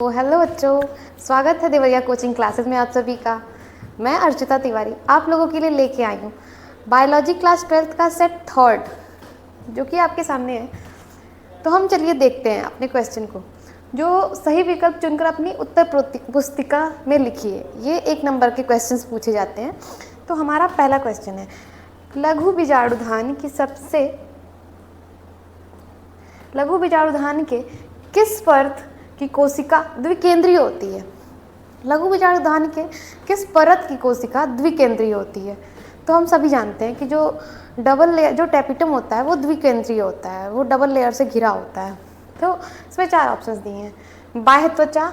तो हेलो बच्चों, स्वागत है देवरिया कोचिंग क्लासेस में आप सभी का। मैं अर्चिता तिवारी आप लोगों के लिए लेके आई हूँ बायोलॉजी क्लास 12th का सेट थर्ड, जो कि आपके सामने है। तो हम चलिए देखते हैं अपने क्वेश्चन को, जो सही विकल्प चुनकर अपनी उत्तर पुस्तिका में लिखिए। ये 1 नंबर के क्वेश्चंस पूछे जाते हैं। तो हमारा पहला क्वेश्चन है, लघु बीजाणुधान के किस परत की कोशिका द्विकेंद्रीय होती है। लघु बीजाणुधान के किस परत की कोशिका द्विकेंद्रीय होती है। तो हम सभी जानते हैं कि जो डबल लेयर, जो टैपिटम होता है वो द्विकेंद्रीय होता है, वो डबल लेयर से घिरा होता है। तो इसमें 4 ऑप्शंस दिए हैं, बाह्य त्वचा,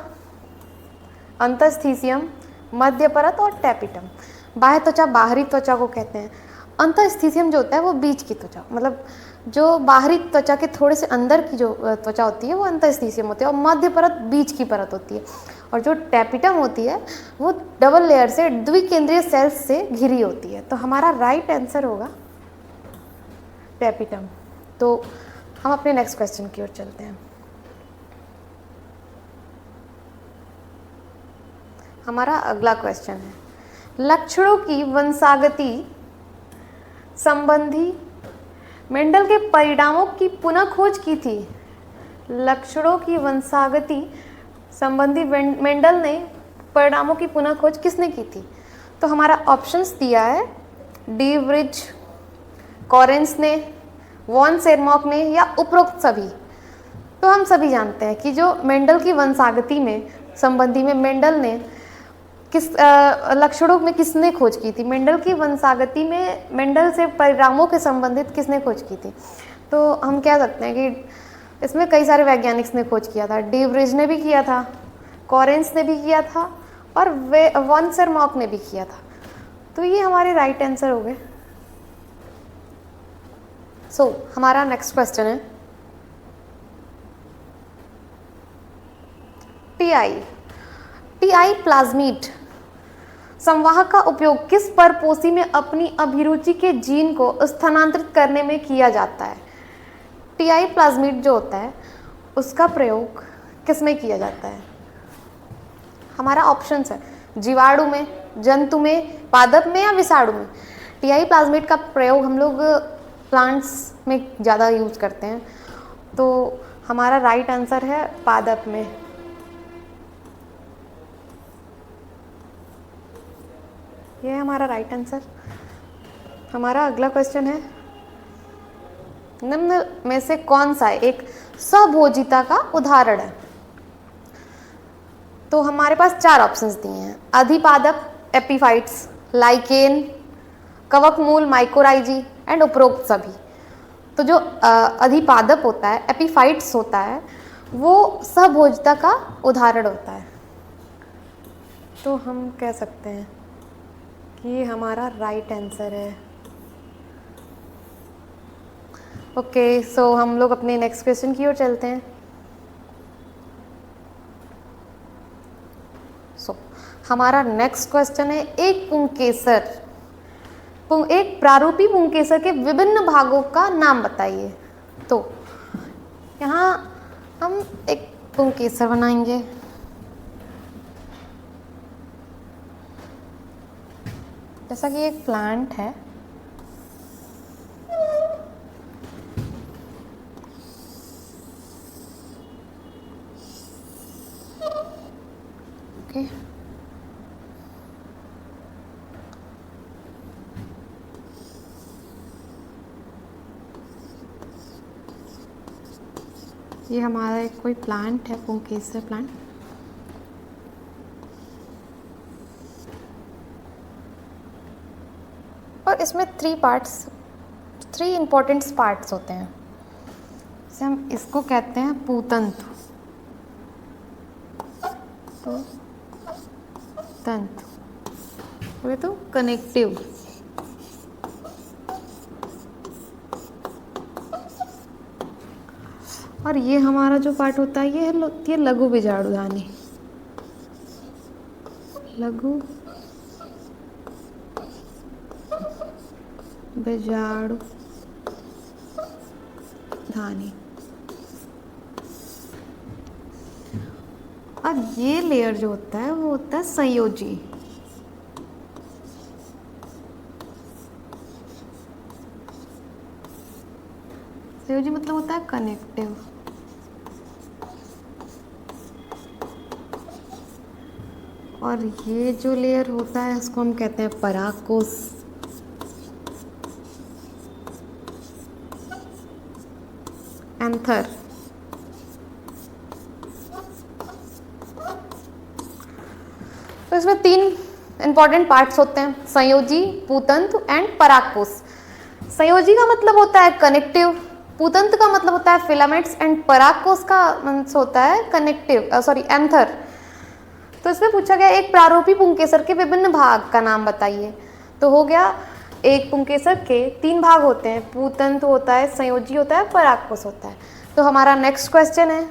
अंतःस्थीसियम, मध्य परत और टैपिटम। बाह्य त्वचा बाहरी त्वचा को कहते हैं। अंतःस्थीसियम जो होता है वो बीच की त्वचा, मतलब जो बाहरी त्वचा के थोड़े से अंदर की जो त्वचा होती है वो अंतःस्थीसियम होती है, और मध्य परत बीच की परत होती है। और जो टैपिटम होती है वो डबल लेयर से द्विकेंद्रीय सेल्स से घिरी होती है। तो हमारा राइट आंसर होगा टैपिटम। तो हम अपने नेक्स्ट क्वेश्चन की ओर चलते हैं। हमारा अगला क्वेश्चन है, लक्षणों की वंशागति संबंधी मेंडल के परिणामों की पुनः खोज की थी। लक्षणों की वंशागति संबंधी मेंडल ने परिणामों की पुनः खोज किसने की थी। तो हमारा ऑप्शंस दिया है, डी ब्रिज, कॉरेंस ने, वॉन सेरमॉक ने, या उपरोक्त सभी। तो हम सभी जानते हैं कि जो मेंडल की वंशागति में संबंधी में मेंडल ने किस लक्षणों में किसने खोज की थी। मेंडल की वंशागति में मेंडल से परिणामों के संबंधित किसने खोज की थी। तो हम कह सकते हैं कि इसमें कई सारे वैज्ञानिक ने खोज किया था। डी ब्रिज ने भी किया था, कॉरेंस ने भी किया था, और वॉन सेरमॉक ने भी किया था। तो ये हमारे राइट आंसर हो गए। हमारा नेक्स्ट क्वेश्चन है, टीआई प्लाज्मिड संवाहक का उपयोग किस परपोषी में अपनी अभिरुचि के जीन को स्थानांतरित करने में किया जाता है। टीआई प्लाज्मिड जो होता है उसका प्रयोग किस में किया जाता है। हमारा ऑप्शंस है, जीवाणु में, जंतु में, पादप में, या विषाणु में। टीआई प्लाज्मिड का प्रयोग हम लोग प्लांट्स में ज़्यादा यूज करते हैं। तो हमारा राइट आंसर है पादप में। ये है हमारा राइट आंसर। हमारा अगला क्वेश्चन है, निम्न में से कौन सा एक स्वभोजिता का उदाहरण है। तो हमारे पास 4 ऑप्शंस दिए हैं, अधिपादप एपीफाइट्स, लाइकेन, कवक मूल माइकोराइजी, एंड उपरोक्त सभी। तो जो अधिपादप होता है, एपीफाइट्स होता है, वो स्वभोजिता का उदाहरण होता है। तो हम कह सकते हैं कि ये हमारा राइट आंसर है। ओके, सो हम लोग अपने नेक्स्ट क्वेश्चन की ओर चलते हैं। हमारा नेक्स्ट क्वेश्चन है, एक प्रारूपी पुंकेसर के विभिन्न भागों का नाम बताइए। तो यहाँ हम एक पुंकेसर बनाएंगे। जैसा कि एक प्लांट है, ओके, ये हमारा एक कोई प्लांट है, पुंकेसर प्लांट। और इसमें 3 इंपॉर्टेंट पार्ट्स होते हैं। जैसे हम इसको कहते हैं पूतंतु, तो कनेक्टिव, और ये हमारा जो पार्ट होता है ये होती है लघु बीजाणुधानी। लघु बीजाणुधानी। और ये लेयर जो होता है वो होता है संयोजी। संयोजी मतलब होता है कनेक्टिव। और ये जो लेयर होता है इसको हम कहते हैं परागकोश। एंथर। तो इसमें 3 इंपॉर्टेंट पार्ट्स होते हैं, संयोजी, पूतंत्र एंड परागकोश। संयोजी का मतलब होता है कनेक्टिव, पूतंत्र का मतलब होता है फिलामेंट्स एंड परागकोश का मतलब होता है कनेक्टिव एंथर। तो इसमें पूछा गया एक प्रारूपी पुंकेसर के विभिन्न भाग का नाम बताइए। तो हो गया, एक पुंकेसर के 3 भाग होते हैं, पूतंत्र होता है, संयोजी होता है, परागकोश होता है। तो हमारा नेक्स्ट क्वेश्चन है,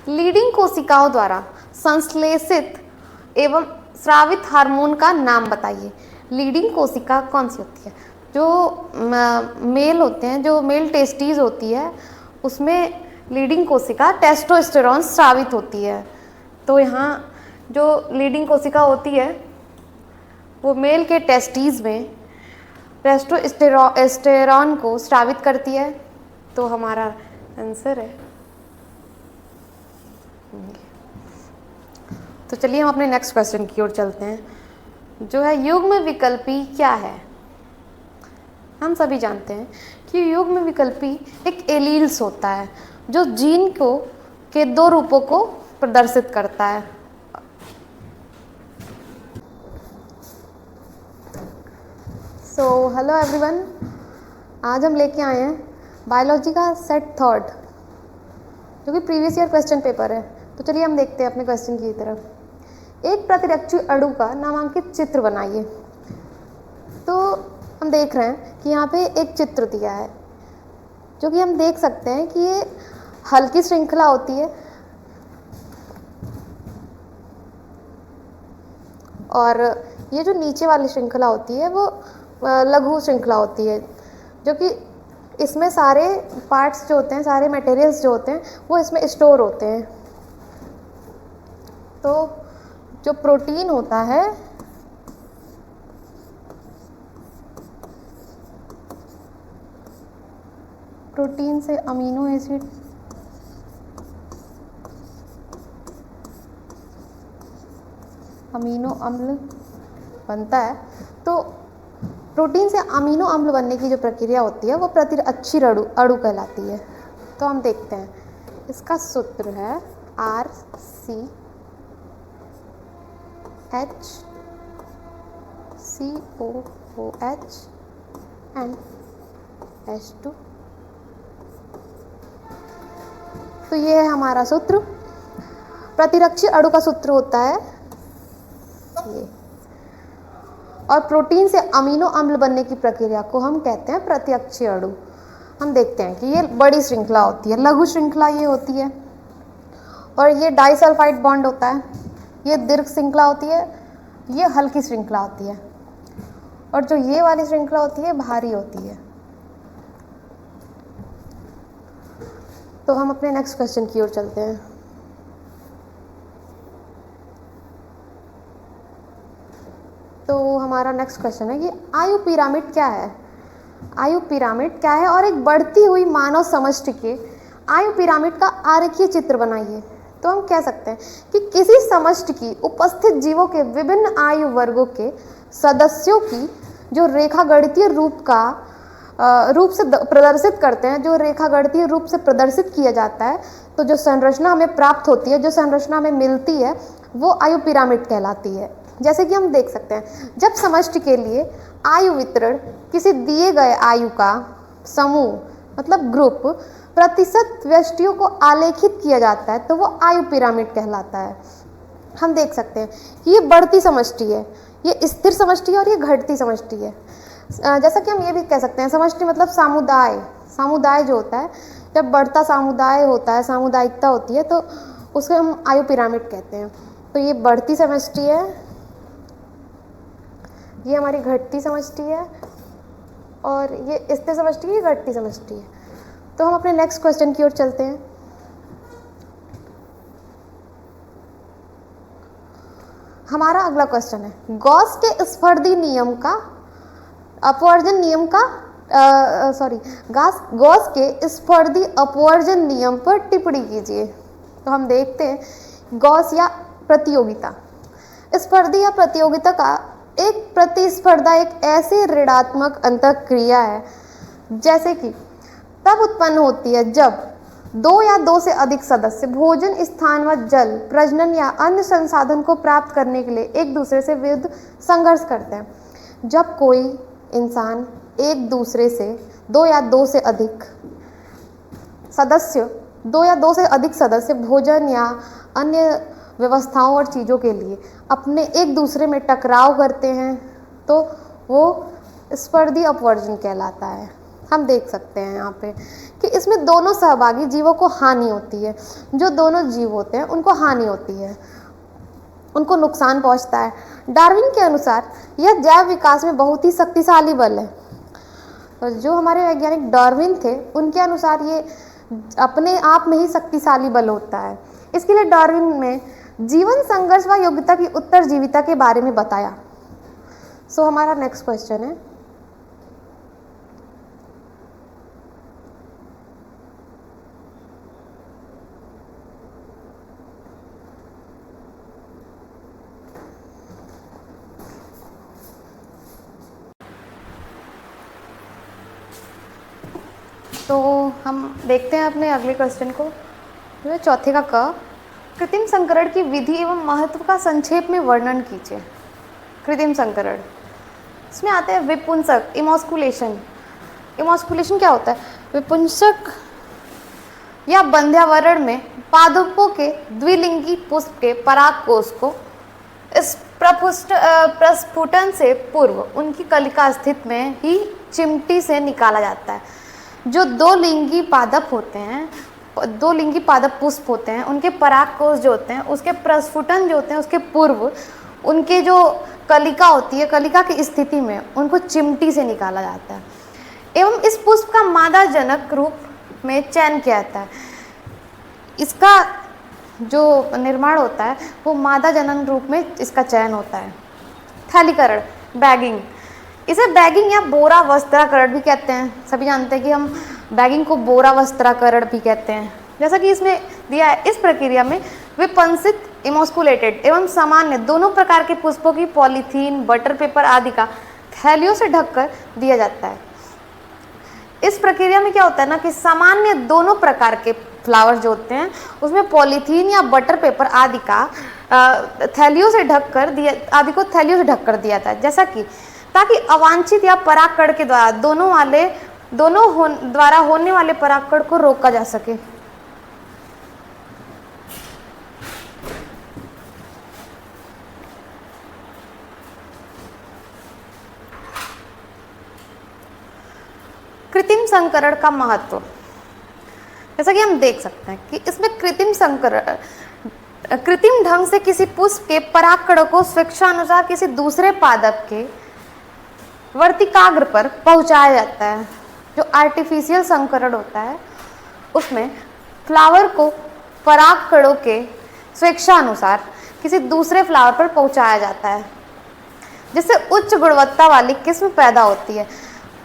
लीडिंग कोशिकाओं द्वारा संश्लेषित एवं स्रावित हार्मोन का नाम बताइए। लीडिंग कोशिका कौन सी होती है? जो मेल होते हैं, जो मेल टेस्टीज होती है उसमें लीडिंग कोशिका टेस्टोस्टेरोन स्रावित होती है। तो यहाँ जो लीडिंग कोशिका होती है वो मेल के टेस्टीज में टेस्टोस्टेरोन को स्रावित करती है। तो हमारा आंसर है। तो चलिए हम अपने नेक्स्ट क्वेश्चन की ओर चलते हैं, जो है युग्म विकल्पी क्या है। हम सभी जानते हैं कि युग्म विकल्पी एक एलील्स होता है जो जीन को के 2 रूपों को प्रदर्शित करता है। सो हेलो एवरीवन, आज हम लेके आए हैं बायोलॉजी का सेट 3 जो कि प्रीवियस ईयर क्वेश्चन पेपर है। तो चलिए हम देखते हैं अपने क्वेश्चन की तरफ। एक प्रतिरक्षी अणु का नामांकित चित्र बनाइए। तो हम देख रहे हैं कि यहाँ पे एक चित्र दिया है, जो कि हम देख सकते हैं कि ये हल्की श्रृंखला होती है और ये जो नीचे वाली श्रृंखला होती है वो लघु श्रृंखला होती है, जो कि इसमें सारे पार्ट्स जो होते हैं, सारे मटेरियल्स जो होते हैं वो इसमें स्टोर होते हैं। तो जो प्रोटीन होता है प्रोटीन से अमीनो एसिड अमीनो अम्ल बनता है। तो प्रोटीन से अमीनो अम्ल बनने की जो प्रक्रिया होती है वो प्रतिरक्षी अणु कहलाती है। तो हम देखते हैं, इसका सूत्र है RCH COOH and H2। तो ये है हमारा सूत्र। प्रतिरक्षी अणु का सूत्र होता है ये, और प्रोटीन से अमीनो अम्ल बनने की प्रक्रिया को हम कहते हैं प्रत्यक्षी अणु। हम देखते हैं कि ये बड़ी श्रृंखला होती है, लघु श्रृंखला ये होती है, और ये डाइसल्फाइड बॉन्ड होता है। ये दीर्घ श्रृंखला होती है, ये हल्की श्रृंखला होती है, और जो ये वाली श्रृंखला होती है भारी होती है। तो हम अपने नेक्स्ट क्वेश्चन की ओर चलते हैं। तो हमारा नेक्स्ट क्वेश्चन है कि आयु पिरामिड क्या है। आयु पिरामिड क्या है और एक बढ़ती हुई मानव समष्टि के आयु पिरामिड का आरेखीय चित्र बनाइए। तो हम कह सकते हैं कि किसी समष्टि की उपस्थित जीवों के विभिन्न आयु वर्गों के सदस्यों की जो रेखागणितीय रूप से प्रदर्शित करते हैं, जो रेखागणितीय रूप से प्रदर्शित किया जाता है, तो जो संरचना हमें प्राप्त होती है, जो संरचना हमें मिलती है, वो आयु पिरामिड कहलाती है। जैसे कि हम देख सकते हैं, जब समष्टि के लिए आयु वितरण किसी दिए गए आयु का समूह मतलब ग्रुप प्रतिशत व्यष्टियों को आलेखित किया जाता है, तो वो आयु पिरामिड कहलाता है। हम देख सकते हैं कि ये बढ़ती समष्टि है, ये स्थिर समष्टि है और ये घटती समष्टि है। जैसा कि हम ये भी कह सकते हैं, समष्टि मतलब सामुदाय जो होता है, जब बढ़ता समुदाय होता है, सामुदायिकता होती है, तो उसको हम आयु पिरामिड कहते हैं। तो ये बढ़ती समष्टि है, ये हमारी घटती समष्टि है, और ये स्थिर समष्टि है, ये घटती समष्टि है। तो हम अपने नेक्स्ट क्वेश्चन की ओर चलते हैं। हमारा अगला क्वेश्चन है, गॉस के स्पर्धी नियम का अपवर्जन नियम का गॉस के स्पर्धी अपवर्जन नियम पर टिप्पणी कीजिए। तो हम देखते हैं गॉस या प्रतियोगिता। स्पर्धी या प्रतियोगिता का एक प्रतिस्पर्धा एक ऐसी ऋणात्मक अंतःक्रिया है जैसे कि तब उत्पन्न होती है जब दो या दो से अधिक सदस्य भोजन, स्थान व जल, प्रजनन या अन्य संसाधन को प्राप्त करने के लिए एक दूसरे से विरुद्ध संघर्ष करते हैं। जब कोई इंसान एक दूसरे से दो या दो से अधिक सदस्य भोजन या अन्य व्यवस्थाओं और चीज़ों के लिए अपने एक दूसरे में टकराव करते हैं तो वो स्पर्धी अपवर्जन कहलाता है। हम देख सकते हैं यहाँ पे कि इसमें दोनों सहभागी जीवों को हानि होती है। जो दोनों जीव होते हैं उनको हानि होती है, उनको नुकसान पहुँचता है। डार्विन के अनुसार यह जैव विकास में बहुत ही शक्तिशाली बल है। तो जो हमारे वैज्ञानिक डार्विन थे उनके अनुसार ये अपने आप में ही शक्तिशाली बल होता है। इसके लिए डार्विन में जीवन संघर्ष व योग्यता की उत्तरजीविता के बारे में बताया। हमारा नेक्स्ट क्वेश्चन है, तो हम देखते हैं अपने अगले क्वेश्चन को, जो है चौथे का क। कृत्रिम संकरण की विधि एवं महत्व का संक्षेप में वर्णन कीजिए। कृत्रिम संकरण, इसमें आते हैं विपुंसक, इमोस्कुलेशन। इमोस्कुलेशन क्या होता है? विपुंसक या बंध्यावरण में पादपों के द्विलिंगी पुष्प के परागकोश को इस प्रस्फुटन से पूर्व उनकी कलिका स्थिति में ही चिमटी से निकाला जाता है। जो दो लिंगी पादप पुष्प होते हैं उनके परागकोश जो होते हैं उसके प्रस्फुटन जो होते हैं उसके पूर्व उनके जो कलिका होती है, कलिका की स्थिति में उनको चिमटी से निकाला जाता है एवं इस पुष्प का मादा जनक रूप में चयन किया जाता है। इसका जो निर्माण होता है वो मादा जनन रूप में इसका चयन होता है। थैलीकरण, बैगिंग, इसे बैगिंग या बोरा वस्त्राकरण भी कहते हैं। सभी जानते हैं कि हम बैगिंग को बोरा वस्त्राकरण भी कहते हैं। जैसा कि इसमें दिया है, इस प्रक्रिया में विपंसित, इमोस्कुलेटेड एवं सामान्य दोनों प्रकार के पुष्पों की पॉलीथीन, बटर पेपर आदि का थैलियों से ढककर दिया जाता है। इस प्रक्रिया में क्या होता है ना कि सामान्य दोनों प्रकार के फ्लावर जो होते हैं उसमें पॉलीथीन या बटर पेपर आदि का थैलियों से ढककर दिया जाता है। जैसा कि ताकि अवांछित या परागकण के द्वारा द्वारा होने वाले परागकण को रोका जा सके। कृत्रिम संकरण का महत्व, जैसा कि हम देख सकते हैं कि इसमें कृत्रिम ढंग से किसी पुष्प के परागकणों को स्वेच्छानुसार किसी दूसरे पादप के वर्तिकाग्र पर पहुंचाया जाता है। जो आर्टिफिशियल संकरण होता है उसमें फ्लावर को परागकणों के स्वेच्छानुसार किसी दूसरे फ्लावर पर पहुंचाया जाता है, जिससे उच्च गुणवत्ता वाली किस्म पैदा होती है,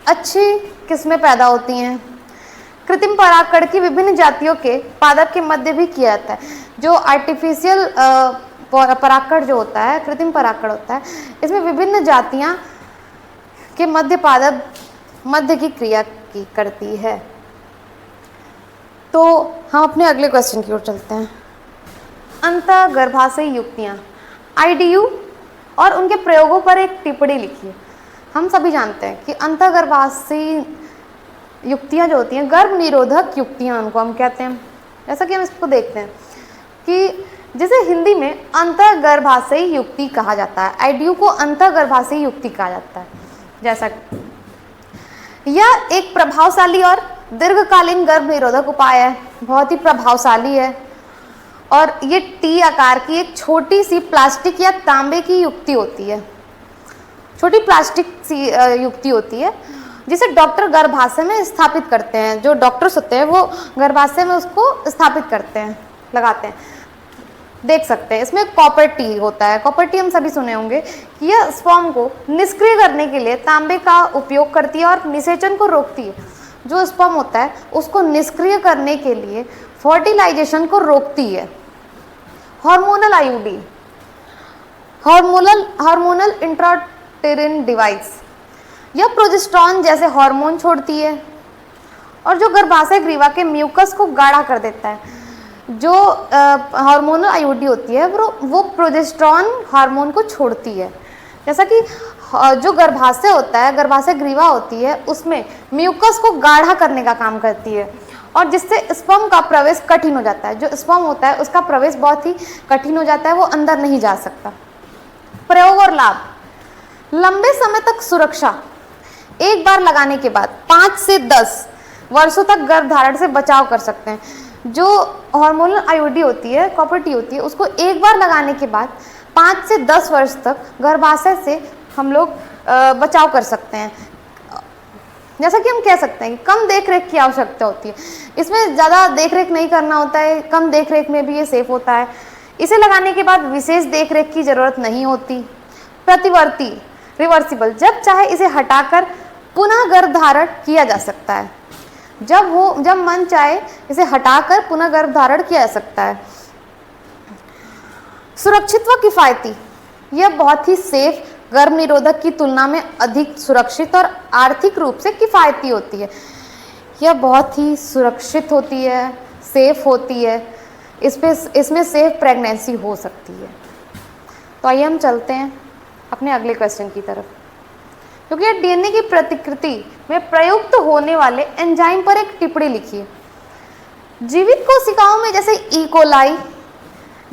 अच्छी किस्में पैदा होती हैं। कृत्रिम परागकण की विभिन्न जातियों के पादप के मध्य भी किया जाता है। जो आर्टिफिशियल परागकण जो होता है, कृत्रिम परागकण होता है, इसमें विभिन्न जातियां के मध्य की क्रिया की करती है। तो हम अपने अगले क्वेश्चन की ओर चलते हैं। अंतःगर्भाशयी युक्तियाँ, IDU और उनके प्रयोगों पर एक टिप्पणी लिखिए। हम सभी जानते हैं कि अंतःगर्भाशयी युक्तियाँ जो होती हैं, गर्भ निरोधक युक्तियाँ उनको हम कहते हैं। जैसा कि हम इसको देखते हैं कि जिसे हिंदी में अंतःगर्भाशयी युक्ति कहा जाता है, IDU को अंतःगर्भाशयी युक्ति कहा जाता है। जैसा यह एक प्रभावशाली और दीर्घकालीन गर्भ निरोधक उपाय है, बहुत ही प्रभावशाली है और ये T आकार की एक छोटी सी प्लास्टिक या तांबे की युक्ति होती है, छोटी प्लास्टिक सी युक्ति होती है जिसे डॉक्टर गर्भाशय में स्थापित करते हैं। जो डॉक्टर्स होते हैं वो गर्भाशय में उसको स्थापित करते हैं, लगाते हैं। देख सकते हैं इसमें कॉपर टी होता है। कॉपर टी हम सभी सुने होंगे कि यह स्पर्म को निष्क्रिय करने के लिए तांबे का उपयोग करती है और निषेचन को रोकती है। जो स्पर्म होता है उसको निष्क्रिय करने के लिए फर्टिलाइजेशन को रोकती है। Hormonal IUD, hormonal intrauterine device, यह प्रोजेस्टेरॉन जैसे हार्मोन छोड़ती है और जो गर्भाशय ग्रीवा के म्यूकस को गाढ़ा कर देता है। जो हार्मोनल आईयूडी होती है वो प्रोजेस्टेरॉन हार्मोन को छोड़ती है। जैसा कि जो गर्भाशय होता है, गर्भाशय ग्रीवा होती है, उसमें म्यूकस को गाढ़ा करने का काम करती है और जिससे स्पर्म का प्रवेश कठिन हो जाता है। जो स्पर्म होता है उसका प्रवेश बहुत ही कठिन हो जाता है, वो अंदर नहीं जा सकता। प्रयोग और लाभ, लंबे समय तक सुरक्षा, एक बार लगाने के बाद 5 से 10 वर्षों तक गर्भधारण से बचाव कर सकते हैं। जो हार्मोनल आईयूडी होती है, कॉपर टी होती है, उसको एक बार लगाने के बाद 5 से 10 वर्ष तक गर्भाशय से हम लोग बचाव कर सकते हैं। जैसा कि हम कह सकते हैं कि कम देखरेख की आवश्यकता होती है, इसमें ज़्यादा देखरेख नहीं करना होता है, कम देखरेख में भी ये सेफ होता है। इसे लगाने के बाद विशेष देखरेख की ज़रूरत नहीं होती। प्रतिवर्ती, रिवर्सिबल, जब चाहे इसे हटाकर पुनः गर्भधारण किया जा सकता है। जब मन चाहे इसे हटाकर पुनः गर्भधारण किया जा सकता है। सुरक्षित व किफ़ायती, यह बहुत ही सेफ, गर्भ निरोधक की तुलना में अधिक सुरक्षित और आर्थिक रूप से किफ़ायती होती है। यह बहुत ही सुरक्षित होती है, सेफ होती है, इसमें सेफ प्रेगनेंसी हो सकती है। तो आइए हम चलते हैं अपने अगले क्वेश्चन की तरफ, क्योंकि डीएनए की प्रतिकृति में प्रयुक्त होने वाले एंजाइम पर एक टिप्पणी लिखिए। जीवित कोशिकाओं में जैसे ई कोलाई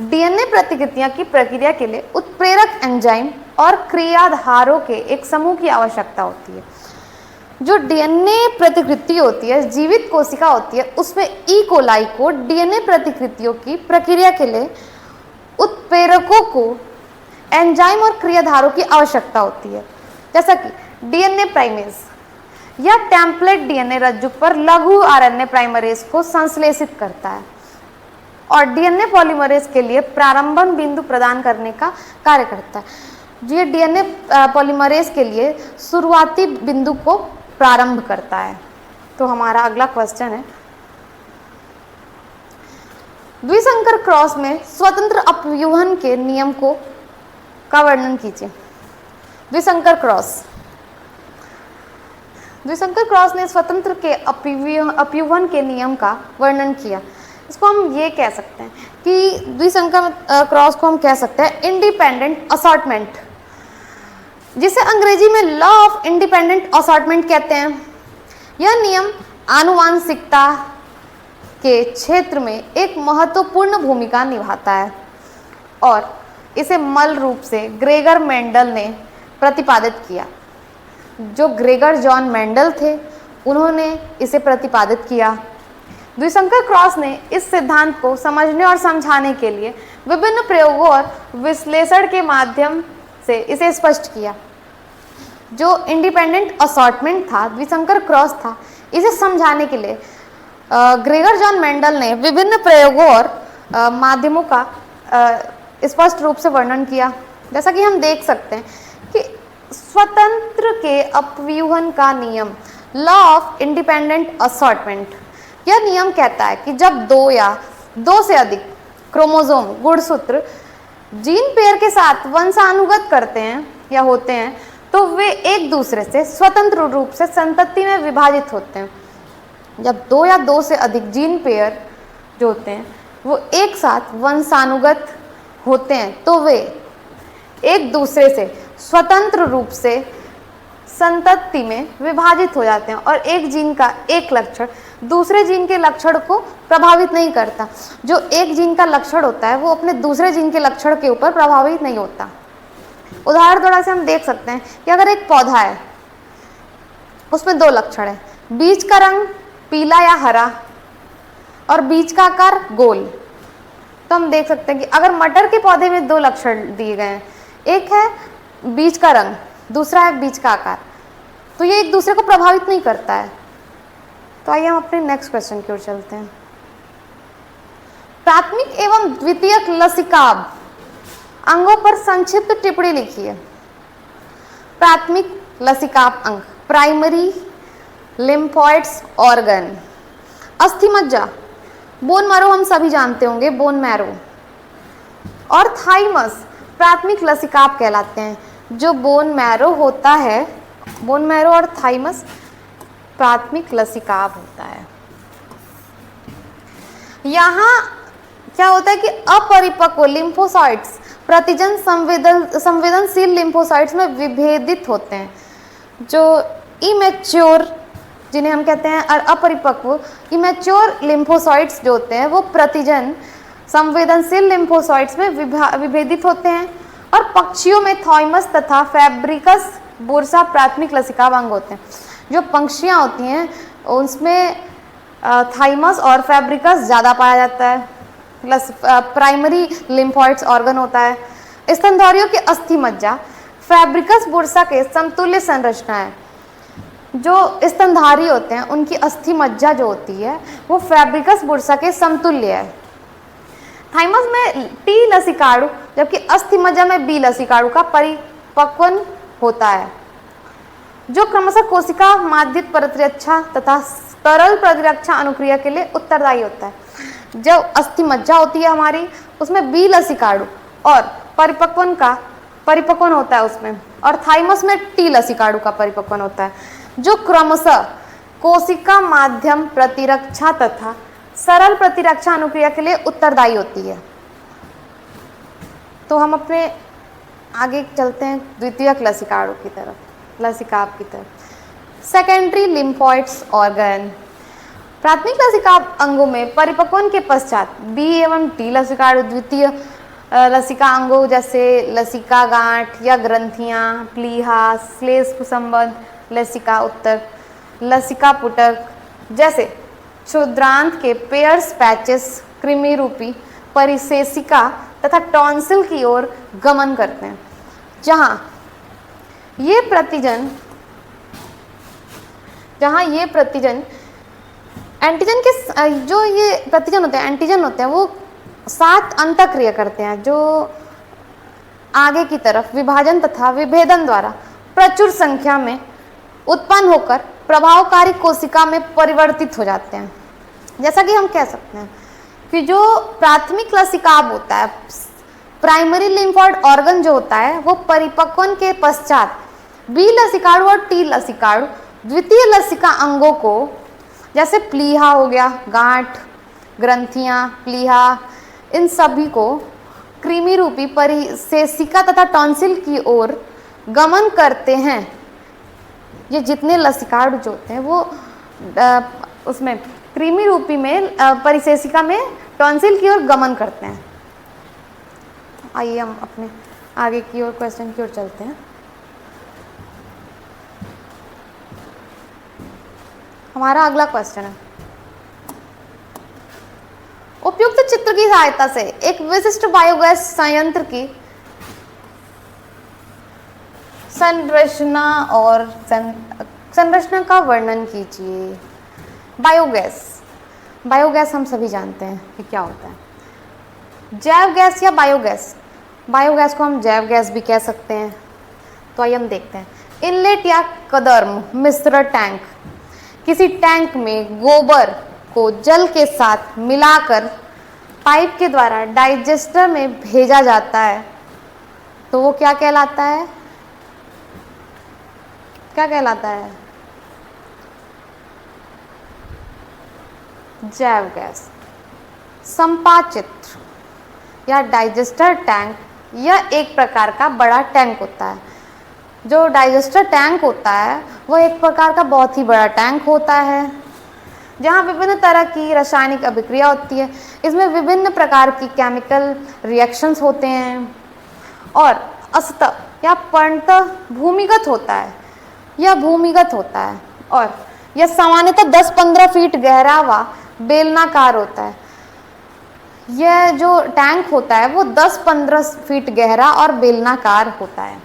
डीएनए प्रतिकृतियां की प्रक्रिया के लिए उत्प्रेरक एंजाइम और क्रियाधारों के एक समूह की आवश्यकता होती है। जो डीएनए प्रतिकृति होती है, जीवित कोशिका होती है, उसमें ई कोलाई को डीएनए प्रतिकृतियों की प्रक्रिया के लिए उत्प्रेरकों को एंजाइम और क्रियाधारों की आवश्यकता होती है। जैसा कि डीएनए प्राइमेज, यह टेम्पलेट डीएनए रज्जु पर लघु आरएनए प्राइमरेज को संश्लेषित करता है और डीएनए पॉलीमरेज के लिए प्रारंभन बिंदु प्रदान करने का कार्य करता है। ये डीएनए पॉलीमरेज के लिए शुरुआती बिंदु को प्रारंभ करता है। तो हमारा अगला क्वेश्चन है, द्विसंकर क्रॉस में स्वतंत्र अपव्यूहन के नियम का वर्णन कीजिए। द्विसंकर क्रॉस ने स्वतंत्र के अपव्यूहन के नियम का वर्णन किया। इसको हम ये कह सकते हैं कि द्विसंकर क्रॉस को हम कह सकते हैं इंडिपेंडेंट असॉर्टमेंट, जिसे अंग्रेजी में लॉ ऑफ इंडिपेंडेंट असॉर्टमेंट कहते हैं। यह नियम आनुवांशिकता के क्षेत्र में एक महत्वपूर्ण भूमिका निभाता है और इसे मूल रूप से ग्रेगर मेंडल ने प्रतिपादित किया। जो ग्रेगर जॉन मेंडल थे, उन्होंने इसे प्रतिपादित किया। द्विसंकर क्रॉस ने इस सिद्धांत को समझने और समझाने के लिए विभिन्न प्रयोगों और विश्लेषण के माध्यम से इसे स्पष्ट किया। जो इंडिपेंडेंट असॉर्टमेंट था, द्विसंकर क्रॉस था, इसे समझाने के लिए ग्रेगर जॉन मेंडल ने विभिन्न प्रयोगों और माध्यमों का स्पष्ट रूप से वर्णन किया। जैसा कि हम देख सकते हैं कि स्वतंत्र के अपव्यूहन का नियम, लॉ ऑफ इंडिपेंडेंट असॉर्टमेंट, यह नियम कहता है कि जब 2 या 2 से अधिक क्रोमोसोम गुणसूत्र जीन पेयर के साथ वंशानुगत करते हैं या होते हैं, तो वे एक दूसरे से स्वतंत्र रूप से संतति में विभाजित होते हैं। जब 2 या 2 से अधिक जीन पेयर जो होते हैं वो एक साथ वंशानुगत होते हैं, तो वे एक दूसरे से स्वतंत्र रूप से संतति में विभाजित हो जाते हैं और एक जीन का एक लक्षण दूसरे जीन के लक्षण को प्रभावित नहीं करता। जो एक जीन का लक्षण होता है वो अपने दूसरे जीन के लक्षण के ऊपर प्रभावित नहीं होता। उदाहरण द्वारा से हम देख सकते हैं कि अगर एक पौधा है, उसमें 2 लक्षण है, बीज का रंग पीला या हरा और बीज का आकार गोल, तो हम देख सकते हैं कि अगर मटर के पौधे में 2 लक्षण दिए गए हैं, एक है बीज का रंग, दूसरा है बीज का आकार, तो ये एक दूसरे को प्रभावित नहीं करता है। तो आइए हम अपने नेक्स्ट क्वेश्चन की ओर चलते हैं। प्राथमिक एवं द्वितीयक लसिकाभ अंगों पर संक्षिप्त टिप्पणी लिखिए। प्राथमिक लसिकाभ अंग, प्राइमरी लिम्फोइड्स ऑर्गन, अस्थि मज्जा, बोन मैरो हम सभी जानते होंगे, बोन मैरो, और थाइमस प्राथमिक लसिकाभ कहलाते हैं। जो बोन मैरो होता है, बोन मैरो और थाइमस प्राथमिक लसिकाभ होता है। यहाँ क्या होता है कि अपरिपक्व लिम्फोसाइट्स प्रतिजन संवेदनशील लिम्फोसाइट्स में विभेदित होते हैं। जो इमेच्योर, जिन्हें हम कहते हैं अपरिपक्व, इमेच्योर लिम्फोसाइट्स जो होते हैं वो प्रतिजन संवेदनशील लिम्फोसाइट्स में विभेदित होते हैं। और पक्षियों में थाइमस तथा फैब्रिकस बुर्सा प्राथमिक लसिकाभ अंग होते हैं। जो पंक्षियाँ होती हैं उसमें थाइमस और फैब्रिकस ज़्यादा पाया जाता है। प्राइमरी लिम्फोइड्स ऑर्गन होता है। स्तनधारियों की अस्थि मज्जा फैब्रिकस बुर्सा के समतुल्य संरचना है। जो स्तनधारी होते हैं उनकी अस्थि मज्जा जो होती है वो फैब्रिकस बुर्सा के समतुल्य है। थाइमस में टी लसिकाणु जबकि अस्थि मज्जा में बी लसिकाणु का परिपक्वन होता है, जो क्रमशः कोशिका माध्यित प्रतिरक्षा तथा तरल प्रतिरक्षा अनुक्रिया के लिए उत्तरदायी होता है। जब अस्थि मज्जा होती है हमारी, उसमें बी लसिकाणु और परिपक्वन होता है उसमें, और थाइमस में टी लसिकाणु का परिपक्वन होता है, जो क्रमशः कोशिका माध्यम प्रतिरक्षा तथा सरल प्रतिरक्षा अनुक्रिया के लिए उत्तरदायी होती है। तो हम अपने आगे चलते हैं द्वितीयक लसिकाणु की तरफ, लसिकाभ की तरफ। सेकेंडरी लिम्फोइड्स ऑर्गन, प्राथमिक लसिकाभ अंगों में परिपक्वन के पश्चात बी एवं टी लसिकाणु द्वितीय लसिका अंगों जैसे लसिका गांठ या ग्रंथियां, प्लीहा, श्लेष्म संबंध, लसिका उत्तक, लसिका पुटक जैसे क्षुद्रांत के पेयर्स पैचेस कृमि रूपी परिशेषिका तथा टॉन्सिल की ओर गमन करते हैं। जहाँ ये प्रतिजन एंटीजन के जो ये प्रतिजन होते हैं, एंटीजन होते हैं, वो साथ अंतःक्रिया करते हैं जो आगे की तरफ विभाजन तथा विभेदन द्वारा प्रचुर संख्या में उत्पन्न होकर प्रभावकारी कोशिका में परिवर्तित हो जाते हैं। जैसा कि हम कह सकते हैं कि जो प्राथमिक लसिकाभ होता है, प्राइमरी लिम्फोइड ऑर्गन जो होता है, वो परिपक्वन के पश्चात बी लसिकाणु और टी लसिकाणु द्वितीय लसिका अंगों को, जैसे प्लीहा हो गया, गांठ, ग्रंथियां, प्लीहा, इन सभी को कृमि रूपी परिशेषिका तथा टॉन्सिल की ओर गमन करते हैं। ये जितने लसिकाणु जो होते हैं वो उसमें कृमि रूपी में परिशेषिका में टॉन्सिल की ओर गमन करते हैं। आइए हम अपने आगे की ओर क्वेश्चन की ओर चलते हैं। हमारा अगला क्वेश्चन है, उपयुक्त चित्र की सहायता से एक विशिष्ट बायोगैस संयंत्र की संरचना का वर्णन कीजिए। बायोगैस हम सभी जानते हैं कि क्या होता है। जैव गैस या बायोगैस को हम जैव गैस भी कह सकते हैं। तो आइए हम देखते हैं। इनलेट या कदर्म मिश्र टैंक, किसी टैंक में गोबर को जल के साथ मिलाकर पाइप के द्वारा डाइजेस्टर में भेजा जाता है, तो वो क्या कहलाता है? जैव गैस। संपाचित्र या डाइजेस्टर टैंक यह एक प्रकार का बड़ा टैंक होता है। जो डाइजेस्टर टैंक होता है वो एक प्रकार का बहुत ही बड़ा टैंक होता है जहाँ विभिन्न तरह की रासायनिक अभिक्रिया होती है। इसमें विभिन्न प्रकार की केमिकल रिएक्शंस होते हैं और असतः या पूर्णतः भूमिगत होता है और यह सामान्यतः 10-15 फीट गहरा व बेलनाकार होता है। यह जो टैंक होता है वो 10-15 फीट गहरा और बेलनाकार होता है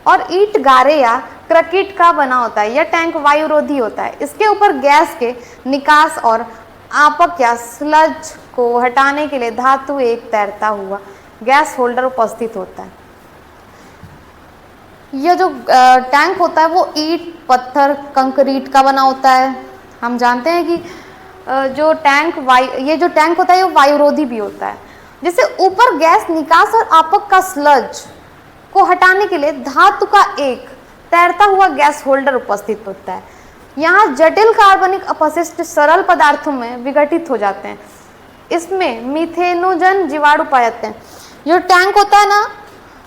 और ईंट गारे या कंक्रीट का बना होता है। यह टैंक वायुरोधी होता है। इसके ऊपर गैस के निकास और आपक या स्लज को हटाने के लिए धातु एक तैरता हुआ गैस होल्डर उपस्थित होता है। यह जो टैंक होता है वो ईंट, पत्थर, कंक्रीट का बना होता है। हम जानते हैं कि ये जो टैंक होता है ये वायुरोधी भी होता है। जिससे ऊपर गैस निकास और आपक का स्लज को हटाने के लिए धातु का एक तैरता हुआ गैस होल्डर उपस्थित होता है। यहाँ जटिल कार्बनिक अपशिष्ट सरल पदार्थों में विघटित हो जाते हैं। इसमें मीथेनोजन जीवाणु पाए जाते हैं। जो टैंक होता है ना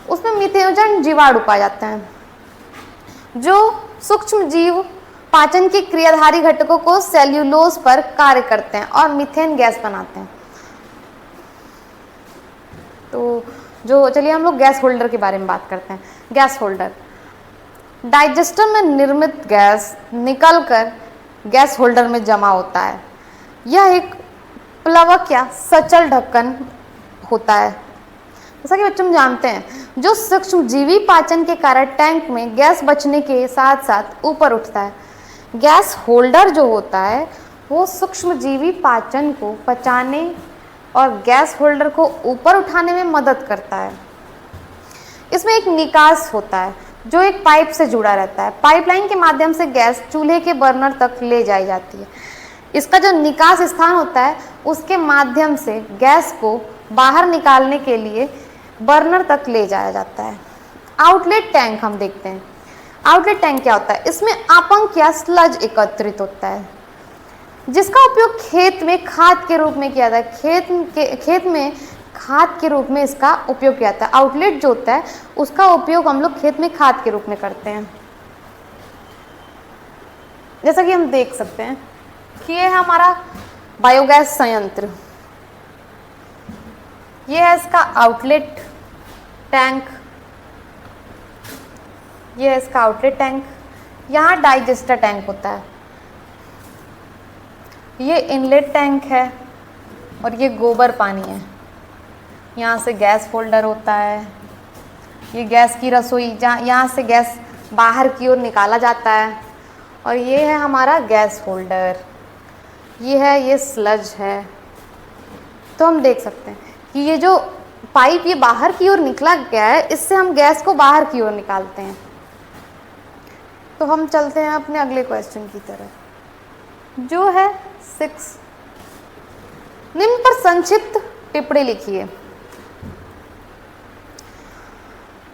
उसमें मीथेनोजन जीवाणु पाए जाते हैं जो सूक्ष्म जीव पाचन के क्रियाधारी घटकों को सेल्यूलोज पर कार्य करते हैं और मीथेन गैस बनाते हैं। तो चलिए हम लोग गैस होल्डर के बारे में बात करते हैं। गैस होल्डर डाइजेस्टर में निर्मित गैस निकलकर गैस होल्डर में जमा होता है। यह एक प्लवक या सचल ढक्कन होता है। जैसा कि बच्चों जानते हैं जो सूक्ष्मजीवी पाचन के कारण टैंक में गैस बचने के साथ साथ ऊपर उठता है। गैस होल्डर जो होता है वो सूक्ष्मजीवी पाचन को पचाने और गैस होल्डर को ऊपर उठाने में मदद करता है। इसमें एक निकास होता है जो एक पाइप से जुड़ा रहता है। पाइपलाइन के माध्यम से गैस चूल्हे के बर्नर तक ले जाई जाती है। इसका जो निकास स्थान होता है उसके माध्यम से गैस को बाहर निकालने के लिए बर्नर तक ले जाया जाता है। आउटलेट टैंक हम देखते हैं। आउटलेट टैंक क्या होता है? इसमें आपंक या स्लज एकत्रित होता है जिसका उपयोग खेत में खाद के रूप में किया जाता है। खेत में खाद के रूप में इसका उपयोग किया जाता है। आउटलेट जो होता है उसका उपयोग हम लोग खेत में खाद के रूप में करते हैं। जैसा कि हम देख सकते हैं कि ये है हमारा बायोगैस संयंत्र। ये है इसका आउटलेट टैंक। ये है इसका आउटलेट टैंक। यहाँ डाइजेस्टर टैंक होता है। ये इनलेट टैंक है और ये गोबर पानी है। यहाँ से गैस होल्डर होता है। ये गैस की रसोई जहाँ यहाँ से गैस बाहर की ओर निकाला जाता है। और ये है हमारा गैस होल्डर। ये स्लज है। तो हम देख सकते हैं कि ये जो पाइप ये बाहर की ओर निकला गया है इससे हम गैस को बाहर की ओर निकालते हैं। तो हम चलते हैं अपने अगले क्वेश्चन की तरफ जो है 6। निम्न पर संक्षिप्त टिप्पणी लिखिए।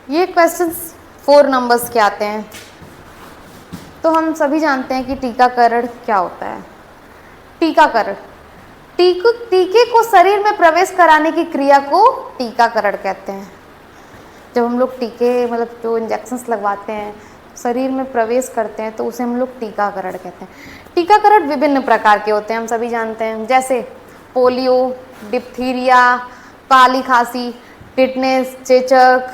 ये क्वेश्चंस 4 नंबर्स के आते हैं। तो हम सभी जानते हैं कि टीकाकरण क्या होता है। टीकाकरण टीके को शरीर में प्रवेश कराने की क्रिया को टीकाकरण कहते हैं। जब हम लोग टीके मतलब जो इंजेक्शंस लगवाते हैं शरीर में प्रवेश करते हैं तो उसे हम लोग टीकाकरण कहते हैं। टीकाकरण विभिन्न प्रकार के होते हैं हम सभी जानते हैं। जैसे पोलियो, डिप्थीरिया, काली खांसी, टिटनेस, चेचक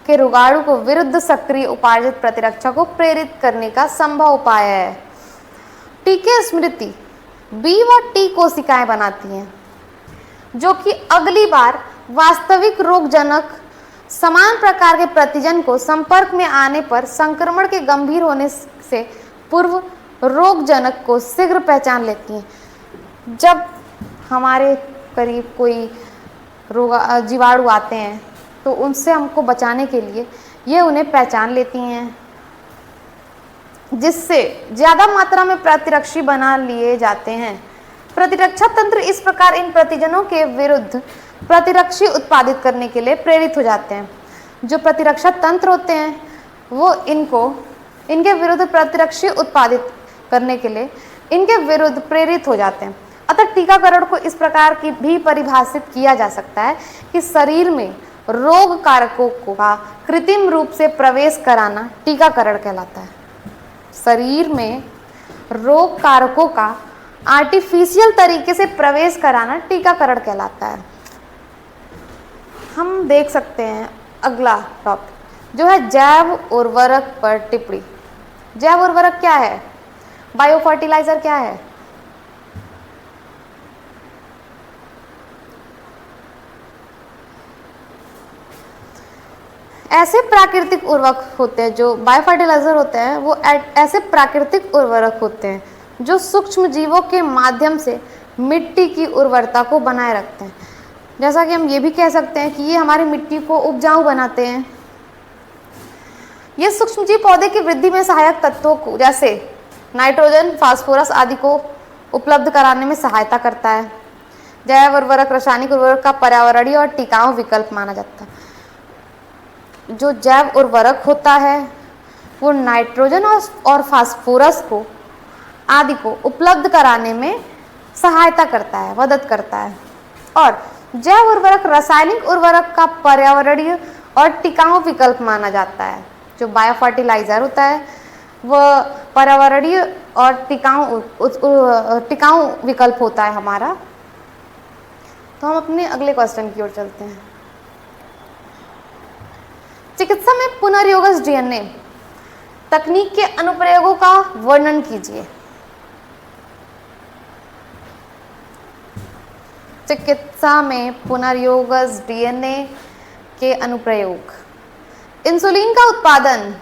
के रोगाणु को विरुद्ध सक्रिय उपार्जित प्रतिरक्षा को प्रेरित करने का संभव उपाय है। टीके स्मृति बी व टी कोशिकाएं बनाती हैं जो कि अगली बार वास्तविक रोगजनक समान प्रकार के प्रतिजन को संपर्क में आने पर संक्रमण के गंभीर होने से पूर्व रोगजनक को शीघ्र पहचान लेती हैं। जब हमारे करीब कोई जीवाणु आते हैं तो उनसे हमको बचाने के लिए ये उन्हें पहचान लेती हैं जिससे ज़्यादा मात्रा में प्रतिरक्षी बना लिए जाते हैं। प्रतिरक्षा तंत्र इस प्रकार इन प्रतिजनों के विरुद्ध प्रतिरक्षी उत्पादित करने के लिए प्रेरित हो जाते हैं। जो प्रतिरक्षा तंत्र होते हैं वो इनके विरुद्ध प्रतिरक्षी उत्पादित करने के लिए इनके विरुद्ध प्रेरित हो जाते हैं। अतः टीकाकरण को इस प्रकार की भी परिभाषित किया जा सकता है कि शरीर में रोग कारकों का कृत्रिम रूप से प्रवेश कराना टीकाकरण कहलाता है। शरीर में रोग कारकों का आर्टिफिशियल तरीके से प्रवेश कराना टीकाकरण कहलाता है। हम देख सकते हैं अगला टॉपिक जो है जैव उर्वरक पर टिप्पणी। जैव उर्वरक क्या है? बायो फर्टिलाइजर क्या है? ऐसे प्राकृतिक उर्वरक होते हैं जो बायो फर्टिलाइजर होते हैं वो ऐसे प्राकृतिक उर्वरक होते हैं जो सूक्ष्म जीवों के माध्यम से मिट्टी की उर्वरता को बनाए रखते हैं। जैसा कि हम ये भी कह सकते हैं कि ये हमारी मिट्टी को उपजाऊ बनाते हैं। ये सूक्ष्मजीव पौधे की वृद्धि में सहायक तत्वों को जैसे नाइट्रोजन, फास्फोरस आदि को उपलब्ध कराने में सहायता करता है। जैव उर्वरक रासायनिक उर्वरक का पर्यावरणीय और टिकाऊ विकल्प माना जाता है। जो जैव उर्वरक होता है वो नाइट्रोजन और फास्फोरस को आदि को उपलब्ध कराने में सहायता करता है, मदद करता है। और जैव उर्वरक रासायनिक उर्वरक का पर्यावरणीय और टिकाऊ विकल्प माना जाता है। जो बायो फर्टिलाइजर होता है वह पर्यावरणीय और टिकाऊ विकल्प होता है हमारा। तो हम अपने अगले क्वेश्चन की ओर चलते हैं। चिकित्सा में पुनर्योगज डीएनए तकनीक के अनुप्रयोगों का वर्णन कीजिए। चिकित्सा में पुनर्योगज डीएनए के अनुप्रयोग। इंसुलिन का उत्पादन।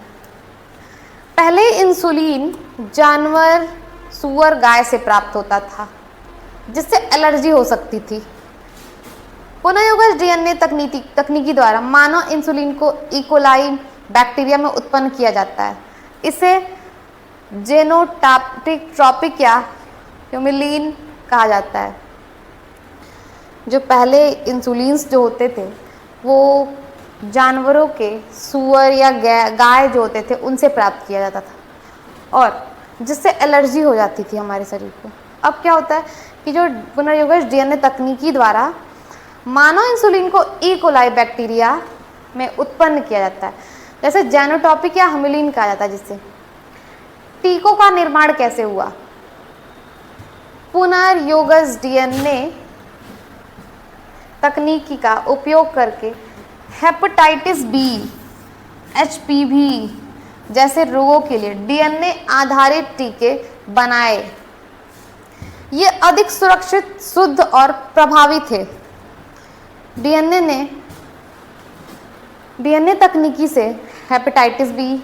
पहले इंसुलिन जानवर, सूअर, गाय से प्राप्त होता था जिससे एलर्जी हो सकती थी। पुनर्योगज डीएनए तकनीकी द्वारा मानव इंसुलिन को इकोलाई बैक्टीरिया में उत्पन्न किया जाता है। इसे जेनोटाइपिक या ह्यूमिलिन कहा जाता है। जो पहले इंसुलिन्स जो होते थे वो जानवरों के, सूअर या गाय जो होते थे उनसे प्राप्त किया जाता था और जिससे एलर्जी हो जाती थी हमारे शरीर को। अब क्या होता है कि जो पुनर्योगज डीएनए तकनीकी द्वारा मानव इंसुलिन को इकोलाई बैक्टीरिया में उत्पन्न किया जाता है, जैसे जेनोटाइपिक या ह्यूमिलिन कहा जाता है। जिससे टीकों का निर्माण कैसे हुआ? पुनर्योगज डीएनए तकनीकी का उपयोग करके हेपेटाइटिस बी, एचपीवी जैसे रोगों के लिए डीएनए आधारित टीके बनाए। ये अधिक सुरक्षित, शुद्ध और प्रभावी थे। डीएनए तकनीकी से हेपेटाइटिस बी,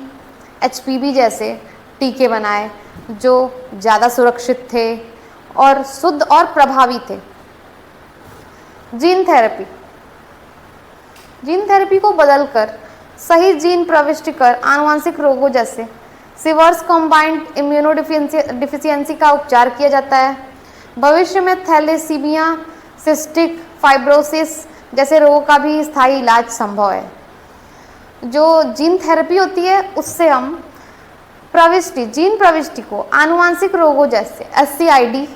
एचपीवी जैसे टीके बनाए जो ज़्यादा सुरक्षित थे और शुद्ध और प्रभावी थे। जीन थेरेपी को बदलकर सही जीन प्रविष्टि कर आनुवंशिक रोगों जैसे सीवर्स कॉम्बाइंड इम्यूनोडिफिशियंसी का उपचार किया जाता है। भविष्य में थैलेसीमिया, सिस्टिक फाइब्रोसिस जैसे रोगों का भी स्थायी इलाज संभव है। जो जीन थेरेपी होती है उससे हम जीन प्रविष्टि को आनुवंशिक रोगों जैसे SCID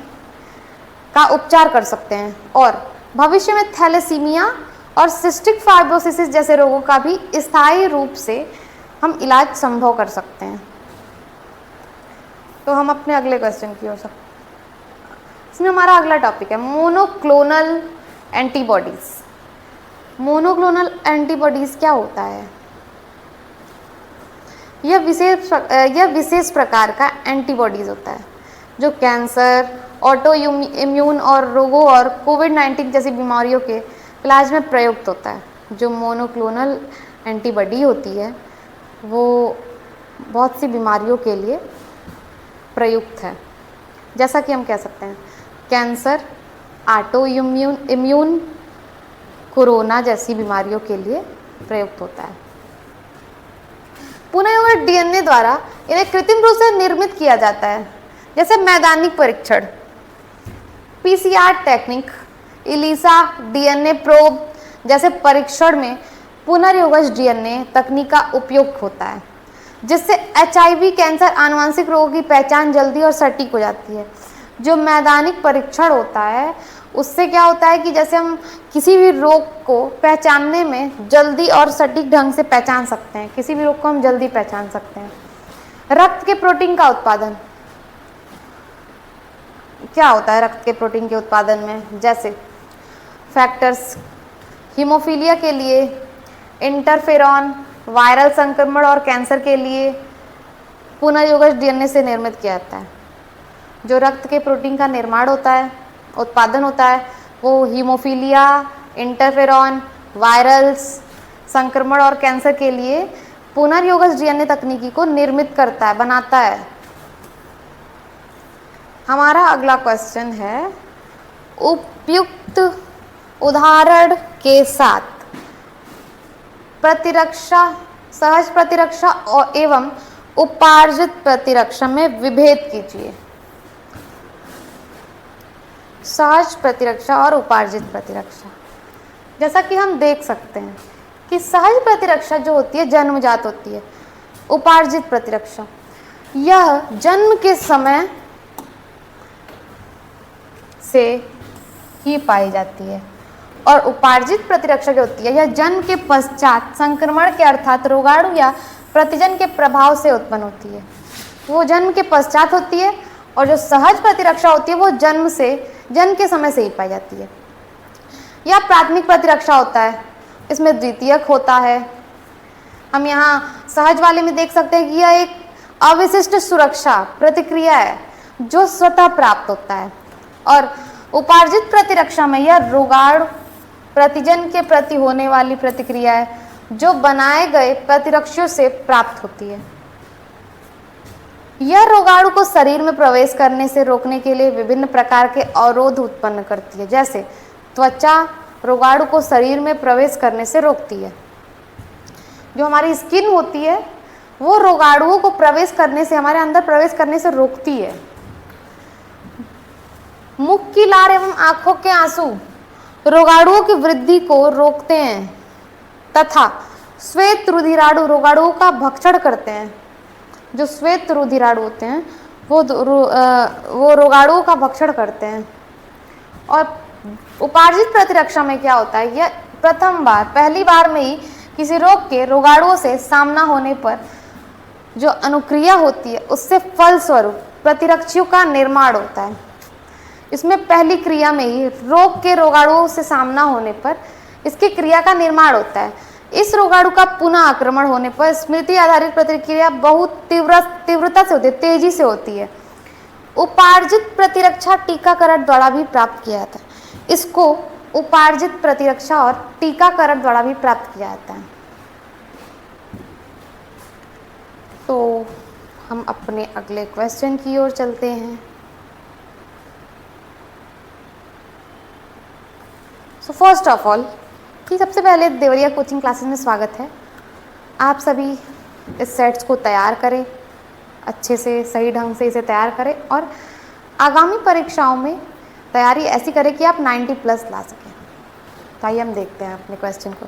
का उपचार कर सकते हैं और भविष्य में थैलेसीमिया और सिस्टिक फाइब्रोसिस जैसे रोगों का भी स्थायी रूप से हम इलाज संभव कर सकते हैं। तो हम अपने अगले क्वेश्चन की ओर सकते हैं। इसमें हमारा अगला टॉपिक है मोनोक्लोनल एंटीबॉडीज। मोनोक्लोनल एंटीबॉडीज क्या होता है? यह विशेष प्रकार का एंटीबॉडीज होता है जो कैंसर, ऑटो इम्यून और रोगों और कोविड-19 जैसी बीमारियों के इलाज में प्रयुक्त होता है। जो मोनोक्लोनल एंटीबॉडी होती है वो बहुत सी बीमारियों के लिए प्रयुक्त है। जैसा कि हम कह सकते हैं कैंसर, ऑटो इम्यून, कोरोना जैसी बीमारियों के लिए प्रयुक्त होता है। पुनर्योगज डीएनए द्वारा इन्हें कृत्रिम रूप से निर्मित किया जाता है, जैसे मैदानिक परीक्षण, PCR technique, Elisa DNA probe जैसे परीक्षण में पुनर्योगज डीएनए तकनीक का उपयोग होता है, जिससे HIV, कैंसर, आनुवंशिक रोगों की पहचान जल्दी और सटीक हो जाती है। जो मैदानिक परीक्षण होता है उससे क्या होता है कि जैसे हम किसी भी रोग को पहचानने में जल्दी और सटीक ढंग से पहचान सकते हैं, किसी भी रोग को हम जल्दी पहचान सकते हैं। रक्त के प्रोटीन का उत्पादन क्या होता है? रक्त के प्रोटीन के उत्पादन में जैसे फैक्टर्स हीमोफीलिया के लिए, इंटरफेरॉन, वायरल संक्रमण और कैंसर के लिए पुनर्योगज डीएनए से निर्मित किया जाता है। जो रक्त के प्रोटीन का निर्माण होता है, उत्पादन होता है, वो हीमोफीलिया, इंटरफेरॉन, वायरल्स संक्रमण और कैंसर के लिए पुनर्योगज डीएनए तकनीकी को निर्मित करता है, बनाता है। हमारा अगला क्वेश्चन है उपयुक्त उदाहरण के साथ प्रतिरक्षा, सहज प्रतिरक्षा और एवं उपार्जित प्रतिरक्षा में विभेद कीजिए। सहज प्रतिरक्षा और उपार्जित प्रतिरक्षा, जैसा कि हम देख सकते हैं कि सहज प्रतिरक्षा जो होती है जन्मजात होती है। उपार्जित प्रतिरक्षा यह जन्म के समय से ही पाई जाती है, और उपार्जित प्रतिरक्षा जो होती है यह जन्म के पश्चात संक्रमण के अर्थात रोगाणु या प्रतिजन के प्रभाव से उत्पन्न होती है। वो जन्म के पश्चात होती है, और जो सहज प्रतिरक्षा होती है वो जन्म के समय से ही पाई जाती है। यह प्राथमिक प्रतिरक्षा होता है, इसमें द्वितीयक होता है। हम यहाँ सहज वाले में देख सकते हैं कि यह एक अविशिष्ट सुरक्षा प्रतिक्रिया है जो स्वतः प्राप्त होता है, और उपार्जित प्रतिरक्षा में यह रोगाणु प्रतिजन के प्रति होने वाली प्रतिक्रिया है जो बनाए गए प्रतिरक्षियों से प्राप्त होती है। यह रोगाणु को शरीर में प्रवेश करने से रोकने के लिए विभिन्न प्रकार के अवरोध उत्पन्न करती है। जैसे त्वचा रोगाणु को शरीर में प्रवेश करने से रोकती है। जो हमारी स्किन होती है वो रोगाणुओं को प्रवेश करने से, हमारे अंदर प्रवेश करने से रोकती है। मुख की लार एवं आंखों के आंसू रोगाणुओं की वृद्धि को रोकते हैं तथा श्वेत रुधिराणु रोगाणुओं का भक्षण करते हैं। जो श्वेत रुधिराणु होते हैं वो रोगाणुओं का भक्षण करते हैं। और उपार्जित प्रतिरक्षा में क्या होता है, यह पहली बार में ही किसी रोग के रोगाणुओं से सामना होने पर जो अनुक्रिया होती है उससे फलस्वरूप प्रतिरक्षियों का निर्माण होता है। इसमें पहली क्रिया में ही रोग के रोगाणुओं से सामना होने पर इसकी क्रिया का निर्माण होता है। इस रोगाणु का पुनः आक्रमण होने पर स्मृति आधारित प्रतिक्रिया बहुत तीव्रता से होती है, तेजी से होती है। उपार्जित प्रतिरक्षा टीकाकरण द्वारा भी प्राप्त किया जाता है। इसको उपार्जित प्रतिरक्षा और टीकाकरण द्वारा भी प्राप्त किया जाता है। तो हम अपने अगले क्वेश्चन की ओर चलते हैं। सो फर्स्ट ऑफ ऑल कि सबसे पहले देवरिया कोचिंग क्लासेस में स्वागत है। आप सभी इस सेट्स को तैयार करें, अच्छे से सही ढंग से इसे तैयार करें और आगामी परीक्षाओं में तैयारी ऐसी करें कि आप 90+ ला सकें। तो आइए हम देखते हैं अपने क्वेश्चन को।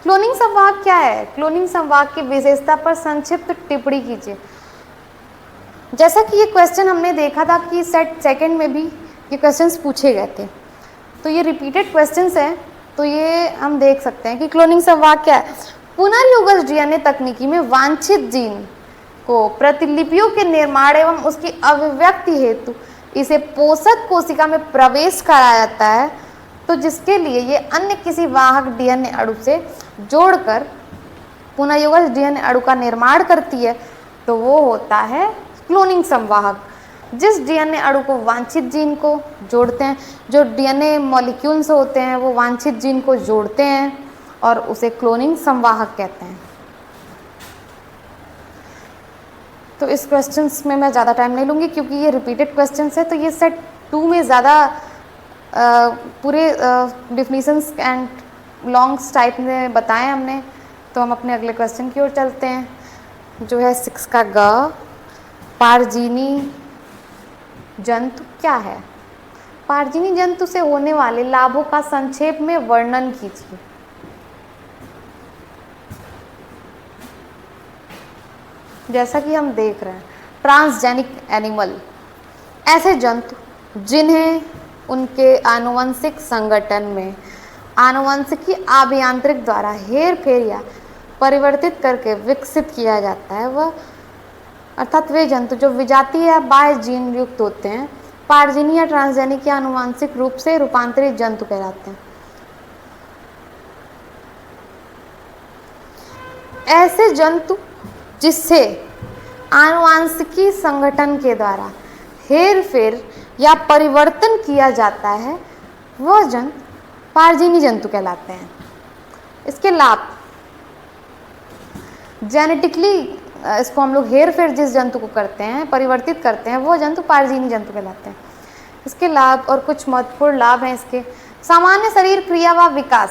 क्लोनिंग संवाहक क्या है? क्लोनिंग संवाहक की विशेषता पर संक्षिप्त टिप्पणी कीजिए। जैसा कि ये क्वेश्चन हमने देखा था कि सेट सेकंड में भी ये क्वेश्चंस पूछे गए थे, तो ये रिपीटेड क्वेश्चंस हैं। तो ये हम देख सकते हैं कि क्लोनिंग संवाहक क्या है। पुनर्युगज डीएनए तकनीकी में वांछित जीन को प्रतिलिपियों के निर्माण एवं उसकी अभिव्यक्ति हेतु इसे पोषक कोशिका में प्रवेश कराया जाता है, तो जिसके लिए ये अन्य किसी वाहक डीएनए अणु से जोड़कर पुनर्युगज डीएनए अणु का निर्माण करती है, तो वो होता है क्लोनिंग संवाहक। जिस डीएनए अणु को वांछित जीन को जोड़ते हैं, जो डीएनए मॉलिक्यूल्स होते हैं वो वांछित जीन को जोड़ते हैं और उसे क्लोनिंग संवाहक कहते हैं। तो इस क्वेश्चंस में मैं ज़्यादा टाइम नहीं लूँगी क्योंकि ये रिपीटेड क्वेश्चंस है। तो ये सेट 2 में ज़्यादा पूरे डिफिनीशंस एंड लॉन्ग्स टाइप में बताए हमने। तो हम अपने अगले क्वेश्चन की ओर चलते हैं, जो है 6 का ग। पारजीनी जंतु क्या है? पारजीनी जंतु से होने वाले लाभों का संक्षेप में वर्णन कीजिए। जैसा कि हम देख रहे हैं, ट्रांसजेनिक एनिमल ऐसे जंतु जिन्हें उनके आनुवंशिक संगठन में आनुवंशिकी अभियांत्रिक द्वारा हेर फेर या परिवर्तित करके विकसित किया जाता है, वह अर्थात वे जंतु जो विजातीय या बाह्य जीन युक्त होते हैं, पारजीनी या ट्रांसजेनिक या आनुवंशिक रूप से रूपांतरित जंतु कहलाते हैं। ऐसे जंतु जिससे आनुवंशिकी संगठन के द्वारा हेर फेर या परिवर्तन किया जाता है, वह जंतु पारजीनी जंतु कहलाते हैं। इसके लाभ, जेनेटिकली इसको हम लोग हेर फेर जिस जंतु को करते हैं, परिवर्तित करते हैं, वो जंतु पारजीनी जंतु कहलाते हैं। इसके लाभ और कुछ महत्वपूर्ण लाभ हैं इसके। सामान्य शरीर क्रिया व विकास।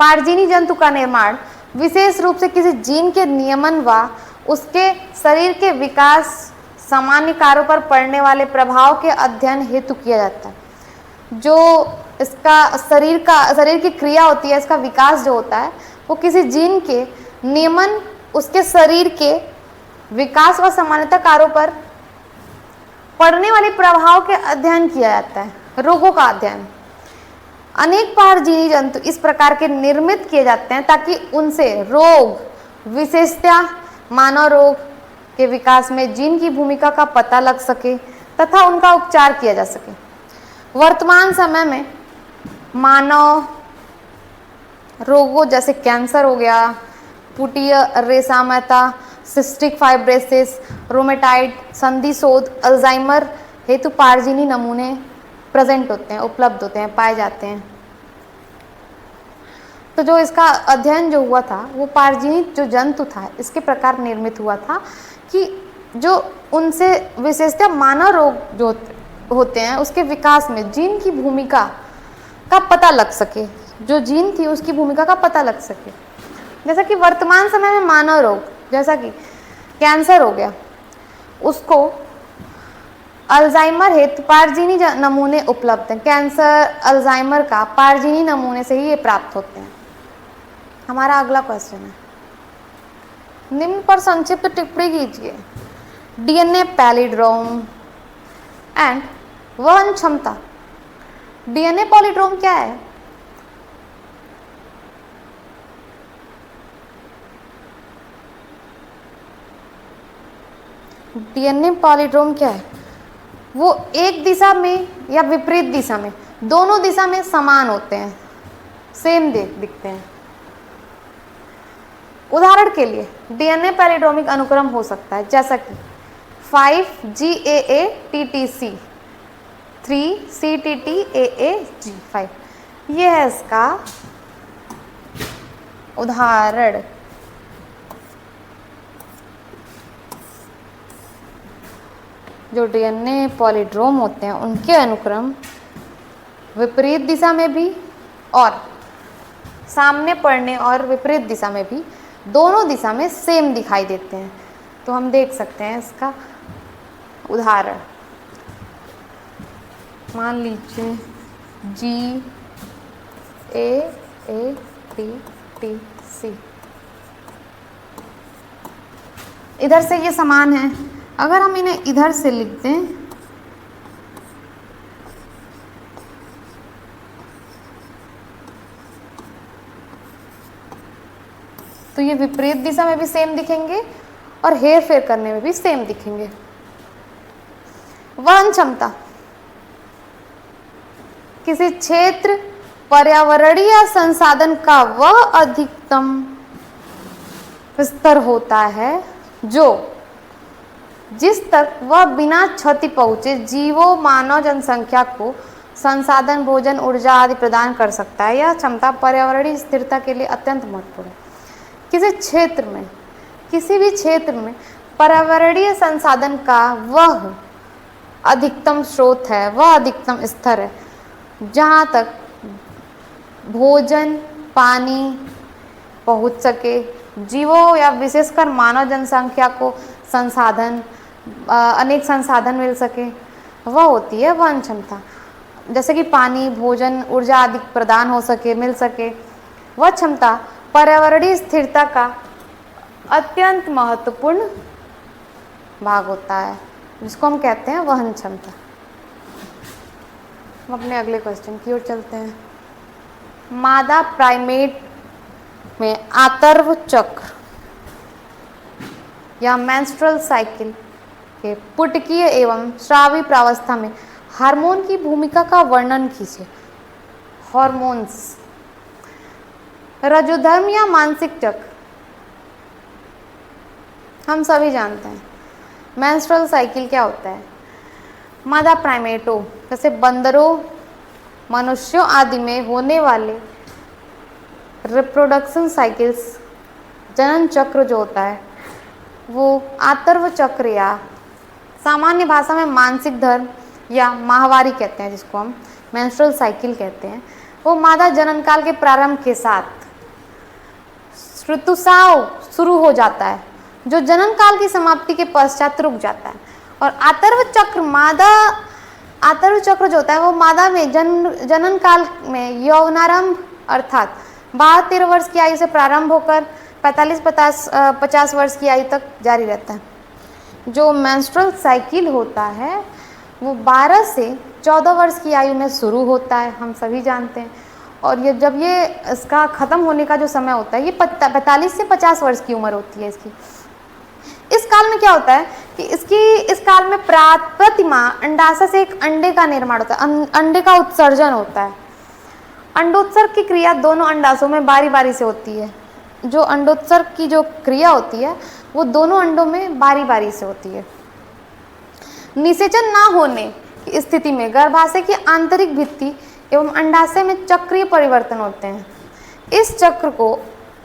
पारजीनी जंतु का निर्माण विशेष रूप से किसी जीन के नियमन व उसके शरीर के विकास, सामान्य कार्यों पर पड़ने वाले प्रभाव के अध्ययन हेतु किया जाता है। जो इसका शरीर की क्रिया होती है, इसका विकास जो होता है, वो किसी जीन के नियमन, उसके शरीर के विकास व सामान्यता कार्यों पर पड़ने वाले प्रभाव के अध्ययन किया जाता है, रोगों का अध्ययन। अनेक पारजीनी जंतु इस प्रकार के निर्मित किए जाते हैं ताकि उनसे रोग, विशेषता, मानव रोग के विकास में जीन की भूमिका का पता लग सके तथा उनका उपचार किया जा सके। वर्तमान समय में मानव रोगों जैसे कैंसर हो गया, पुटीय रेसामयता, सिस्टिक फाइब्रोसिस, रोमेटाइड, संधिशोथ, अल्जाइमर हेतु पारजीनी नमूने प्रेजेंट होते हैं, उपलब्ध होते हैं, पाए जाते हैं। तो जो इसका अध्ययन जो हुआ था, वो पारजीनी जो जंतु था इसके प्रकार निर्मित हुआ था कि जो उनसे विशेषतः मानव रोग जो होते हैं उसके विकास में जीन की भूमिका का पता लग सके, जो जीन थी उसकी भूमिका का पता लग सके। जैसा कि वर्तमान समय में मानव रोग जैसा कि कैंसर हो गया, उसको अल्जाइमर हेतु पारजीनी नमूने उपलब्ध हैं। कैंसर, अल्जाइमर का पारजीनी नमूने से ही ये प्राप्त होते हैं। हमारा अगला क्वेश्चन है, निम्न पर संक्षिप्त टिप्पणी कीजिए। डीएनए पैलिड्रोम एंड वहन क्षमता। डीएनए पॉलीड्रोम क्या है? डीएनए पॉलीड्रोम क्या है? वो एक दिशा में या विपरीत दिशा में, दोनों दिशा में समान होते हैं, सेम दिखते हैं। उदाहरण के लिए डीएनए पैलिड्रोमिक अनुक्रम हो सकता है जैसा कि 5GAATTC, 3CTTAAG5। ये है इसका उदाहरण। जो डीएनए पॉलीड्रोम होते हैं उनके अनुक्रम विपरीत दिशा में भी और सामने पड़ने और विपरीत दिशा में भी, दोनों दिशा में सेम दिखाई देते हैं। तो हम देख सकते हैं इसका उदाहरण। मान लीजिए GAATTC, इधर से ये समान है। अगर हम इन्हें इधर से लिख दें तो ये विपरीत दिशा में भी सेम दिखेंगे और हेर फेर करने में भी सेम दिखेंगे। वहन क्षमता। किसी क्षेत्र, पर्यावरणीय संसाधन का वह अधिकतम स्तर होता है जिस तक वह बिना क्षति पहुंचे जीवों, मानव जनसंख्या को संसाधन, भोजन, ऊर्जा आदि प्रदान कर सकता है। यह क्षमता पर्यावरणीय स्थिरता के लिए अत्यंत महत्वपूर्ण है। किसी भी क्षेत्र में पर्यावरणीय संसाधन का वह अधिकतम स्रोत है, वह अधिकतम स्तर है जहाँ तक भोजन, पानी पहुँच सके, जीवों या विशेषकर मानव जनसंख्या को संसाधन, अनेक संसाधन मिल सके, वह होती है वहन क्षमता। जैसे कि पानी, भोजन, ऊर्जा आदि प्रदान हो सके, मिल सके, वह क्षमता पर्यावरणीय स्थिरता का अत्यंत महत्वपूर्ण भाग होता है, जिसको हम कहते हैं वहन क्षमता। हम अपने अगले क्वेश्चन की ओर चलते हैं। मादा प्राइमेट में आतर्व चक्र या मेंस्ट्रुअल साइकिल के पुटकीय एवं स्रावी प्रावस्था में हार्मोन की भूमिका का वर्णन कीजिए। हार्मोन्स। रजोधर्म या मानसिक चक्र हम सभी जानते हैं। मेंस्ट्रुअल साइकिल क्या होता है? मादा प्राइमेटों जैसे बंदरों, मनुष्यों आदि में होने वाले रिप्रोडक्शन साइकिल्स, जनन चक्र जो होता है वो आतर्व चक्र या सामान्य भाषा में मानसिक धर्म या माहवारी कहते हैं, जिसको हम मेंस्ट्रुअल साइकिल कहते हैं, वो मादा जनन काल के प्रारंभ के साथ ऋतुस्राव शुरू हो जाता है, जो जनन काल की समाप्ति के पश्चात रुक जाता है। और आतर्व चक्र जो होता है वो मादा में जनन काल में यौवनारंभ अर्थात 12-13 वर्ष की आयु से प्रारंभ होकर 45-50 वर्ष की आयु तक जारी रहता है। जो मेंस्ट्रुअल साइकिल होता है वो 12 से 14 वर्ष की आयु में शुरू होता है, हम सभी जानते हैं। और ये जब ये इसका ख़त्म होने का जो समय होता है ये 45 से 50 वर्ष की उम्र होती है इसकी। इस काल में क्या होता है कि इस काल में प्रतिमा अंडाशय से एक अंडे का निर्माण होता है, अंडे का उत्सर्जन होता है। अंडोत्सर्ग की क्रिया दोनों अंडाशयों में बारी बारी से होती है। जो अंडोत्सर्ग की जो क्रिया होती है वो दोनों अंडों में बारी बारी से होती है। निषेचन ना होने की स्थिति में गर्भाशय की आंतरिक भित्ति एवं अंडाशय में चक्रीय परिवर्तन होते हैं। इस चक्र को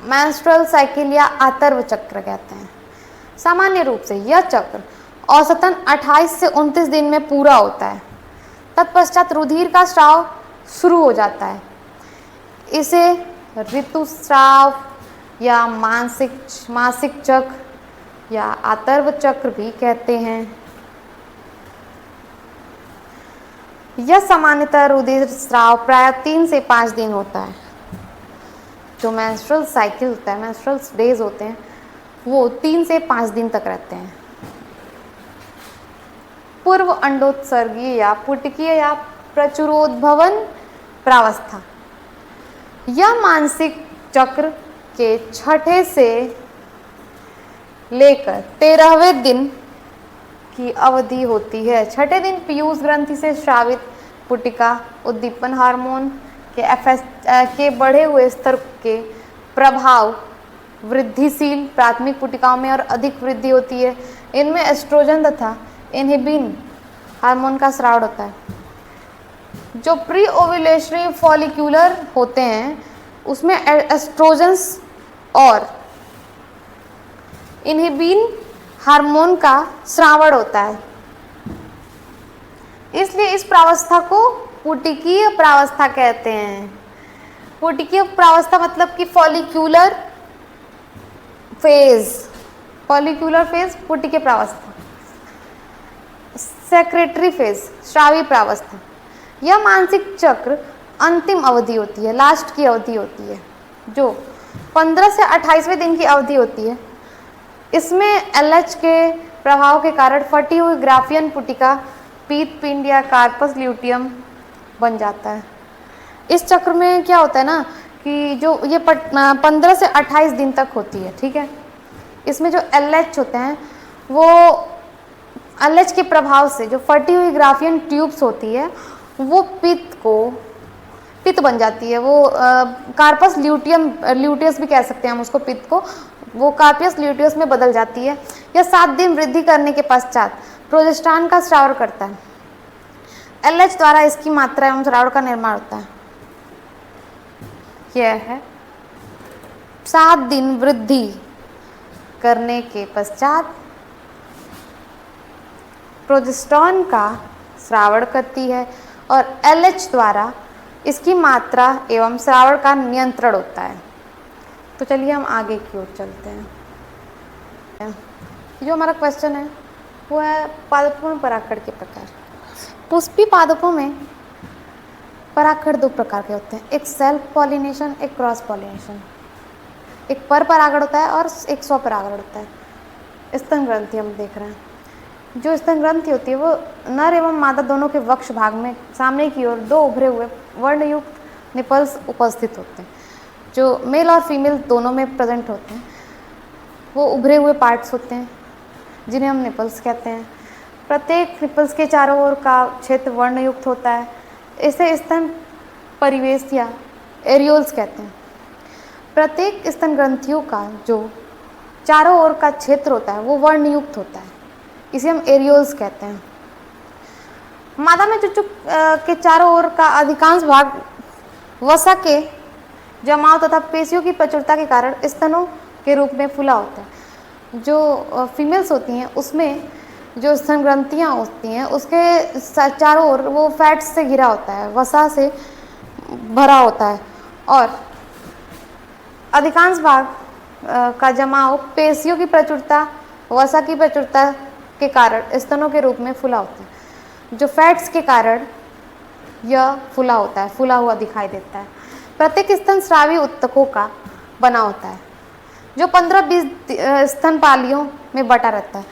मेंस्ट्रुअल साइकिल या आतर्व चक्र कहते हैं। सामान्य रूप से यह चक्र औसतन 28 से 29 दिन में पूरा होता है। तत्पश्चात रुधिर का स्राव शुरू हो जाता है। इसे ऋतुस्राव या मासिक चक्र या आतर्व चक्र भी कहते हैं। यह सामान्यतः रुधिर स्राव प्राय 3 से 5 दिन होता है। जो मेंस्ट्रुअल साइकिल होता है, मेंस्ट्रुअल डेज होते हैं, वो 3 से 5 दिन तक रहते हैं। पूर्व अंडोत्सर्गीय या पुटकीय या प्रचुरोद्भवन प्रावस्था, यह मासिक चक्र के 6ठे से लेकर 13वें दिन की अवधि होती है। 6ठे दिन पीयूष ग्रंथि से स्रावित पुटिका उद्दीपन हार्मोन के बढ़े हुए स्तर के प्रभाव वृद्धिशील प्राथमिक पुटिकाओं में और अधिक वृद्धि होती है। इनमें एस्ट्रोजन तथा इनहिबिन हार्मोन का स्राव होता है। जो प्री ओव्यूलेशनरी फॉलिक्यूलर होते हैं उसमें एस्ट्रोजन्स और इनहिबिन हार्मोन का स्रावण होता है। इसलिए इस प्रावस्था को पुटिकीय प्रावस्था कहते हैं। पुटिकीय प्रावस्था मतलब कि फॉलिक्यूलर फेज पुटिकीय प्रावस्था। सेक्रेटरी फेज स्रावी प्रावस्था, यह मानसिक चक्र अंतिम अवधि होती है, लास्ट की अवधि होती है, जो 15 से 28वें दिन की अवधि होती है। इसमें LH के प्रभाव के कारण फटी हुई ग्राफियन पुटिका पीत पिंड या कार्पस ल्यूटियम बन जाता है। इस चक्र में क्या होता है ना कि जो ये 15 से 28 दिन तक होती है, ठीक है। इसमें जो LH होते हैं वो LH के प्रभाव से जो फटी हुई ग्राफियन ट्यूब्स होती है वो पित्त बन जाती है। वो कार्पस ल्यूटियस भी कह सकते हैं हम उसको, पित्त को, वो कार्पियस ल्यूटियस में बदल जाती है। यह 7 दिन वृद्धि करने के पश्चात प्रोजेस्टेरॉन का स्राव करता है। LH द्वारा इसकी मात्रा एवं स्राव का निर्माण होता है। यह है 7 दिन वृद्धि करने के पश्चात प्रोजेस्टेरॉन का स्रावण करती है और LH द्वारा इसकी मात्रा एवं स्रावण का नियंत्रण होता है। तो चलिए हम आगे की ओर चलते हैं। जो हमारा क्वेश्चन है वो है पादपों में परागकण के प्रकार। पुष्पी पादपों में परागकण 2 प्रकार के होते हैं, एक सेल्फ पॉलिनेशन, एक क्रॉस पॉलिनेशन। एक पर परागण होता है और एक स्वपरागण होता है। स्तन ग्रंथि हम देख रहे हैं। जो स्तन ग्रंथि होती है वो नर एवं मादा दोनों के वक्ष भाग में सामने की ओर 2 उभरे हुए वर्णयुक्त निपल्स उपस्थित होते हैं, जो मेल और फीमेल दोनों में प्रेजेंट होते हैं। वो उभरे हुए पार्ट्स होते हैं जिन्हें हम निपल्स कहते हैं। प्रत्येक निपल्स के चारों ओर का क्षेत्र वर्णयुक्त होता है। इसे स्तन परिवेश या एरियोल्स कहते हैं। प्रत्येक स्तन ग्रंथियों का जो चारों ओर का क्षेत्र होता है वो वर्णयुक्त होता है, इसे हम एरियोल्स कहते हैं। मादा में चुचुक के चारों ओर का अधिकांश भाग वसा के जमाव तथा पेशियों की प्रचुरता के कारण स्तनों के रूप में फूला होता है। जो फीमेल्स होती हैं उसमें जो स्तन ग्रंथियाँ होती हैं उसके चारों ओर वो फैट्स से घिरा होता है, वसा से भरा होता है, और अधिकांश भाग का जमाव पेशियों की प्रचुरता, वसा की प्रचुरता के कारण स्तनों के रूप में फूला होता है। जो फैट्स के कारण यह फूला होता है, फूला हुआ दिखाई देता है। प्रत्येक स्तन स्रावी उत्तकों का बना होता है जो 15-20 स्तन पालियों में बटा रहता है।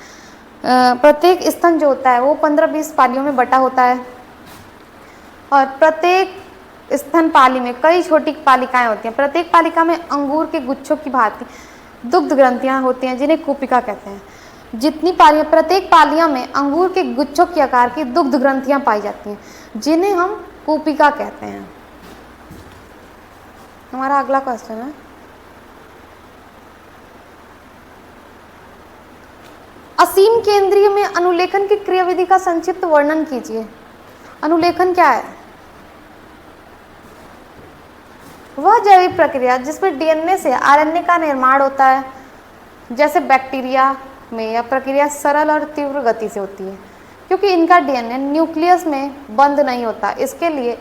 प्रत्येक स्तन जो होता है वो 15-20 पालियों में बटा होता है, और प्रत्येक स्तन पाली में कई छोटी पालिकाएं होती हैं। प्रत्येक पालिका में अंगूर के गुच्छों की भांति दुग्ध ग्रंथियां होती हैं जिन्हें कूपिका कहते हैं। जितनी पालियां, प्रत्येक पालिया में अंगूर के गुच्छों के आकार की दुग्ध ग्रंथियां पाई जाती हैं जिन्हें हम कूपिका कहते हैं। हमारा अगला क्वेश्चन है, असीम केंद्रीय में अनुलेखन की क्रियाविधि का संक्षिप्त वर्णन कीजिए। अनुलेखन क्या है? वह जैविक प्रक्रिया जिसमें डीएनए से आरएनए का निर्माण होता है। जैसे बैक्टीरिया में यह प्रक्रिया सरल और तीव्र गति से होती है क्योंकि इनका डीएनए न्यूक्लियस में बंद नहीं होता, इसके लिए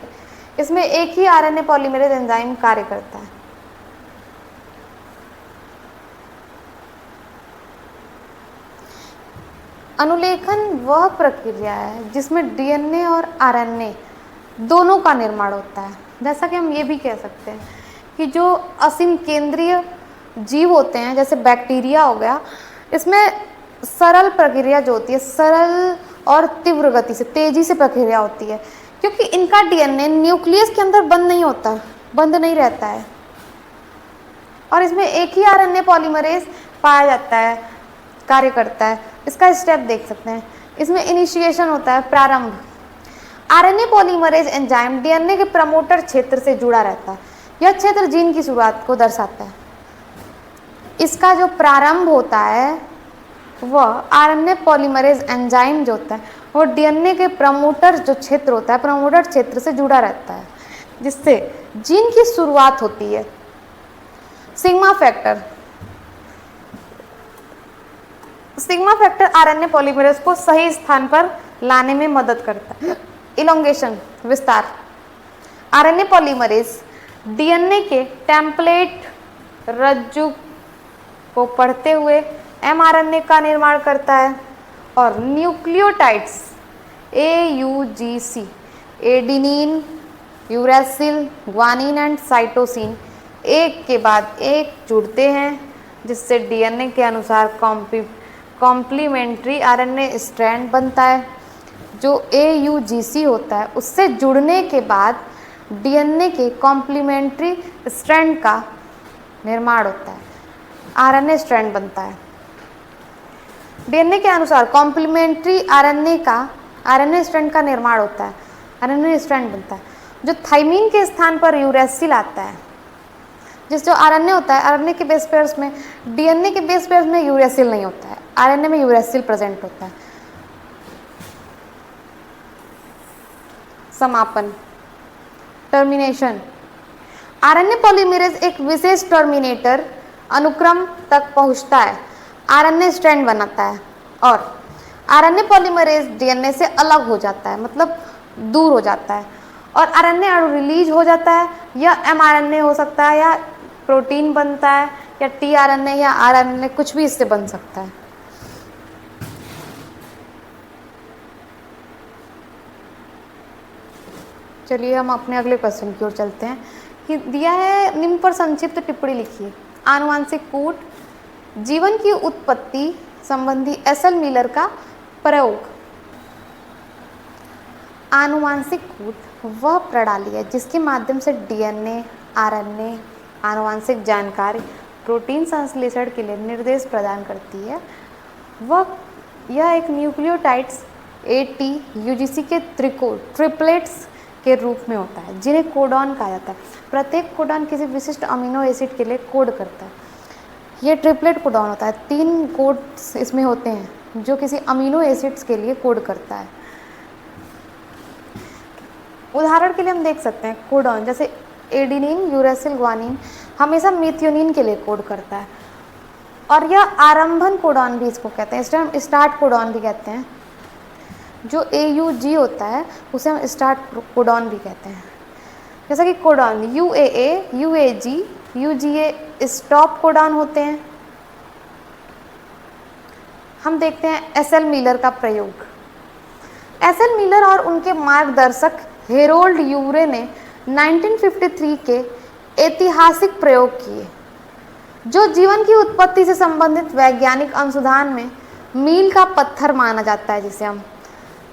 इसमें एक ही आरएनए पॉलीमरेज एंजाइम कार्य करता है। अनुलेखन वह प्रक्रिया है जिसमें डीएनए और आरएनए दोनों का निर्माण होता है। जैसा कि हम ये भी कह सकते हैं कि जो असीम केंद्रीय जीव होते हैं, जैसे बैक्टीरिया हो गया, इसमें सरल प्रक्रिया जो होती है, सरल और तीव्र गति से, तेजी से प्रक्रिया होती है क्योंकि इनका डीएनए न्यूक्लियस के अंदर बंद नहीं होता, बंद नहीं रहता है, और इसमें एक ही आरएनए पॉलीमरेज पाया जाता है, कार्य करता है। इसका स्टेप देख सकते हैं। इसमें इनिशिएशन होता है, प्रारंभ। आरएनए पॉलीमरेज एंजाइम डीएनए के प्रमोटर क्षेत्र से जुड़ा रहता है। यह क्षेत्र जीन की शुरुआत को दर्शाता है। इसका जो प्रारंभ होता है वह आरएनए पॉलीमरेज एंजाइम जो होता है वो डीएनए के प्रमोटर जो क्षेत्र होता है, प्रमोटर क्षेत्र से जुड़ा रहता है, जिससे जीन की शुरुआत होती है। Sigma factor, sigma factor RNA polymerase को सही स्थान पर लाने में मदद करता है। इलोंगेशन, विस्तार। आरएनए पॉलीमरेज डीएनए के टेम्पलेट रज्जु को पढ़ते हुए एमआरएनए का निर्माण करता है, और nucleotides AUGC, adenine, uracil, guanine and cytosine एक के बाद एक जुड़ते हैं, जिससे डीएनए के अनुसार कॉम्प्लीमेंट्री आरएनए स्ट्रैंड बनता है। जो AUGC होता है उससे जुड़ने के बाद डीएनए के कॉम्प्लीमेंट्री स्ट्रैंड का निर्माण होता है, आरएनए स्ट्रैंड बनता है। डीएनए के अनुसार कॉम्प्लीमेंट्री आरएनए स्ट्रैंड का निर्माण होता है, आरएनए स्ट्रैंड बनता है। जो थाइमीन के स्थान पर यूरेसिल आता है, जिस जो आरएनए होता है, आरएनए के बेस पेयर्स में, डीएनए के बेस पेयर्स में यूरेसिल नहीं होता है, आरएनए में यूरेसिल प्रेजेंट होता है। समापन, टर्मिनेशन। आरएनए पॉलीमरेज एक विशेष टर्मिनेटर अनुक्रम तक पहुंचता है, आरएनए स्ट्रैंड बनाता है, और आरएनए पॉलीमरेज डीएनए से अलग हो जाता है, मतलब दूर हो जाता है, और आरएनए अणु रिलीज हो जाता है। या एमआरएनए हो सकता है, या प्रोटीन बनता है, या टीआरएनए या आरएनए, कुछ भी इससे बन सकता है। चलिए हम अपने अगले क्वेश्चन की ओर चलते हैं कि दिया है, निम्न पर संक्षिप्त टिप्पणी लिखिए। आनुवांशिक कूट, जीवन की उत्पत्ति संबंधी एसल मिलर का प्रयोग। आनुवांशिक कूट वह प्रणाली है जिसके माध्यम से डीएनए, आरएनए, आनुवांशिक जानकारी प्रोटीन संश्लेषण के लिए निर्देश प्रदान करती है। यह एक न्यूक्लियोटाइड्स ATUGC के ट्रिपलेट्स के रूप में होता है, जिन्हें कोडॉन कहा जाता है। प्रत्येक कोडॉन किसी विशिष्ट अमीनो एसिड के लिए कोड करता है। ये ट्रिपलेट कोडॉन होता है, 3 कोड्स इसमें होते हैं जो किसी अमीनो एसिड्स के लिए कोड करता है। उदाहरण के लिए हम देख सकते हैं कोडॉन, जैसे एडिनिन, यूरेसिल, ग्वानिन हमेशा मेथियोनिन के लिए कोड करता है, और यह आरंभन कोडॉन भी इसको कहते हैं, इस टाइम स्टार्ट कोडॉन भी कहते हैं। जो AUG होता है उसे हम स्टार्ट कोडॉन भी कहते हैं। जैसा कि codon UAA, UAG, UGA stop codon होते हैं। हम देखते हैं SL मीलर का प्रयोग। SL मीलर और उनके मार्गदर्शक हेरोल्ड यूरे ने 1953 के ऐतिहासिक प्रयोग किए, जो जीवन की उत्पत्ति से संबंधित वैज्ञानिक अनुसंधान में मील का पत्थर माना जाता है,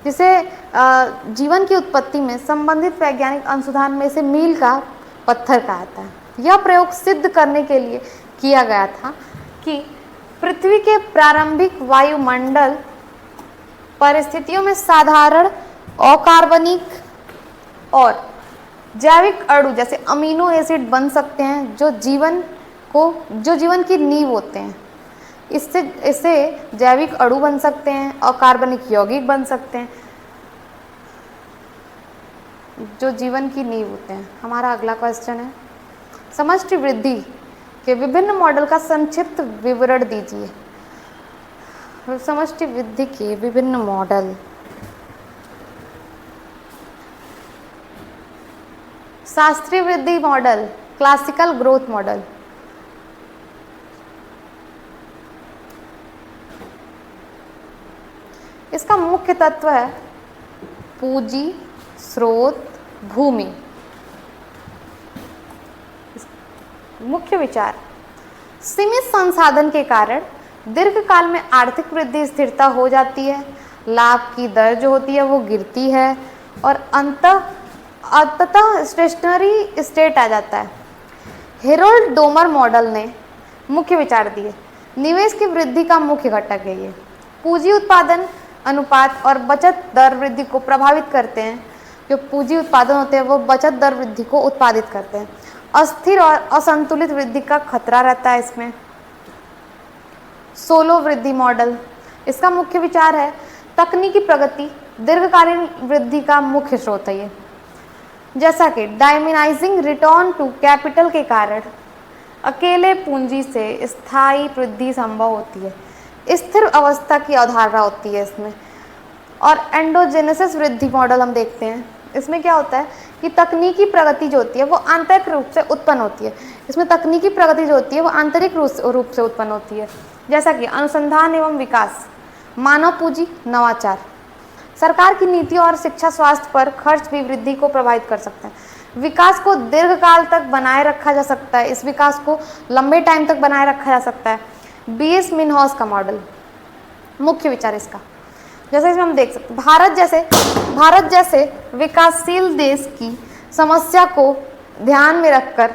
जिसे जीवन की उत्पत्ति में संबंधित वैज्ञानिक अनुसंधान में से मील का पत्थर कहा जाता है। यह प्रयोग सिद्ध करने के लिए किया गया था कि पृथ्वी के प्रारंभिक वायुमंडल परिस्थितियों में साधारण अकार्बनिक और जैविक अणु जैसे अमीनो एसिड बन सकते हैं, जो जीवन की नींव होते हैं। इससे जैविक अणु बन सकते हैं, अकार्बनिक यौगिक बन सकते हैं, जो जीवन की नींव होते हैं। हमारा अगला क्वेश्चन है, समष्टि वृद्धि के विभिन्न मॉडल का संक्षिप्त विवरण दीजिए। समष्टि वृद्धि के विभिन्न मॉडल। शास्त्रीय वृद्धि मॉडल, क्लासिकल ग्रोथ मॉडल। इसका मुख्य तत्व है पूंजी, स्रोत, भूमि। मुख्य विचार, सीमित संसाधन के कारण दीर्घकाल में आर्थिक वृद्धि स्थिरता हो जाती है, लाभ की दर जो होती है वो गिरती है और अंततः स्टेशनरी स्टेट आ जाता है। हेरोल्ड डोमर मॉडल ने मुख्य विचार दिए। निवेश की वृद्धि का मुख्य घटक है ये। पूंजी उत्पादन अनुपात और बचत दर वृद्धि को प्रभावित करते हैं। जो पूंजी उत्पादन होते हैं वो बचत दर वृद्धि को उत्पादित करते हैं। अस्थिर और असंतुलित वृद्धि का खतरा रहता है इसमें। सोलो वृद्धि मॉडल, इसका मुख्य विचार है तकनीकी प्रगति दीर्घकालीन वृद्धि का मुख्य स्रोत है ये। जैसा कि डायमिनाइजिंग रिटर्न टू कैपिटल के कारण अकेले पूंजी से स्थायी वृद्धि संभव होती है। स्थिर अवस्था की अवधारणा होती है इसमें। और एंडोजेनेसिस वृद्धि मॉडल हम देखते हैं। इसमें क्या होता है कि तकनीकी प्रगति जो होती है वो आंतरिक रूप से उत्पन्न होती है। इसमें तकनीकी प्रगति जो होती है वो आंतरिक रूप से उत्पन्न होती है। जैसा कि अनुसंधान एवं विकास, मानव पूंजी, नवाचार। सरकार की नीति और शिक्षा स्वास्थ्य पर खर्च भी वृद्धि को प्रभावित कर सकते हैं। विकास को दीर्घकाल तक बनाए रखा जा सकता है, इस विकास को लंबे टाइम तक बनाए रखा जा सकता है। BS मिनहॉस का मॉडल, मुख्य विचार इसका, जैसे इसमें हम देख सकते हैं भारत जैसे विकासशील देश की समस्या को ध्यान में रखकर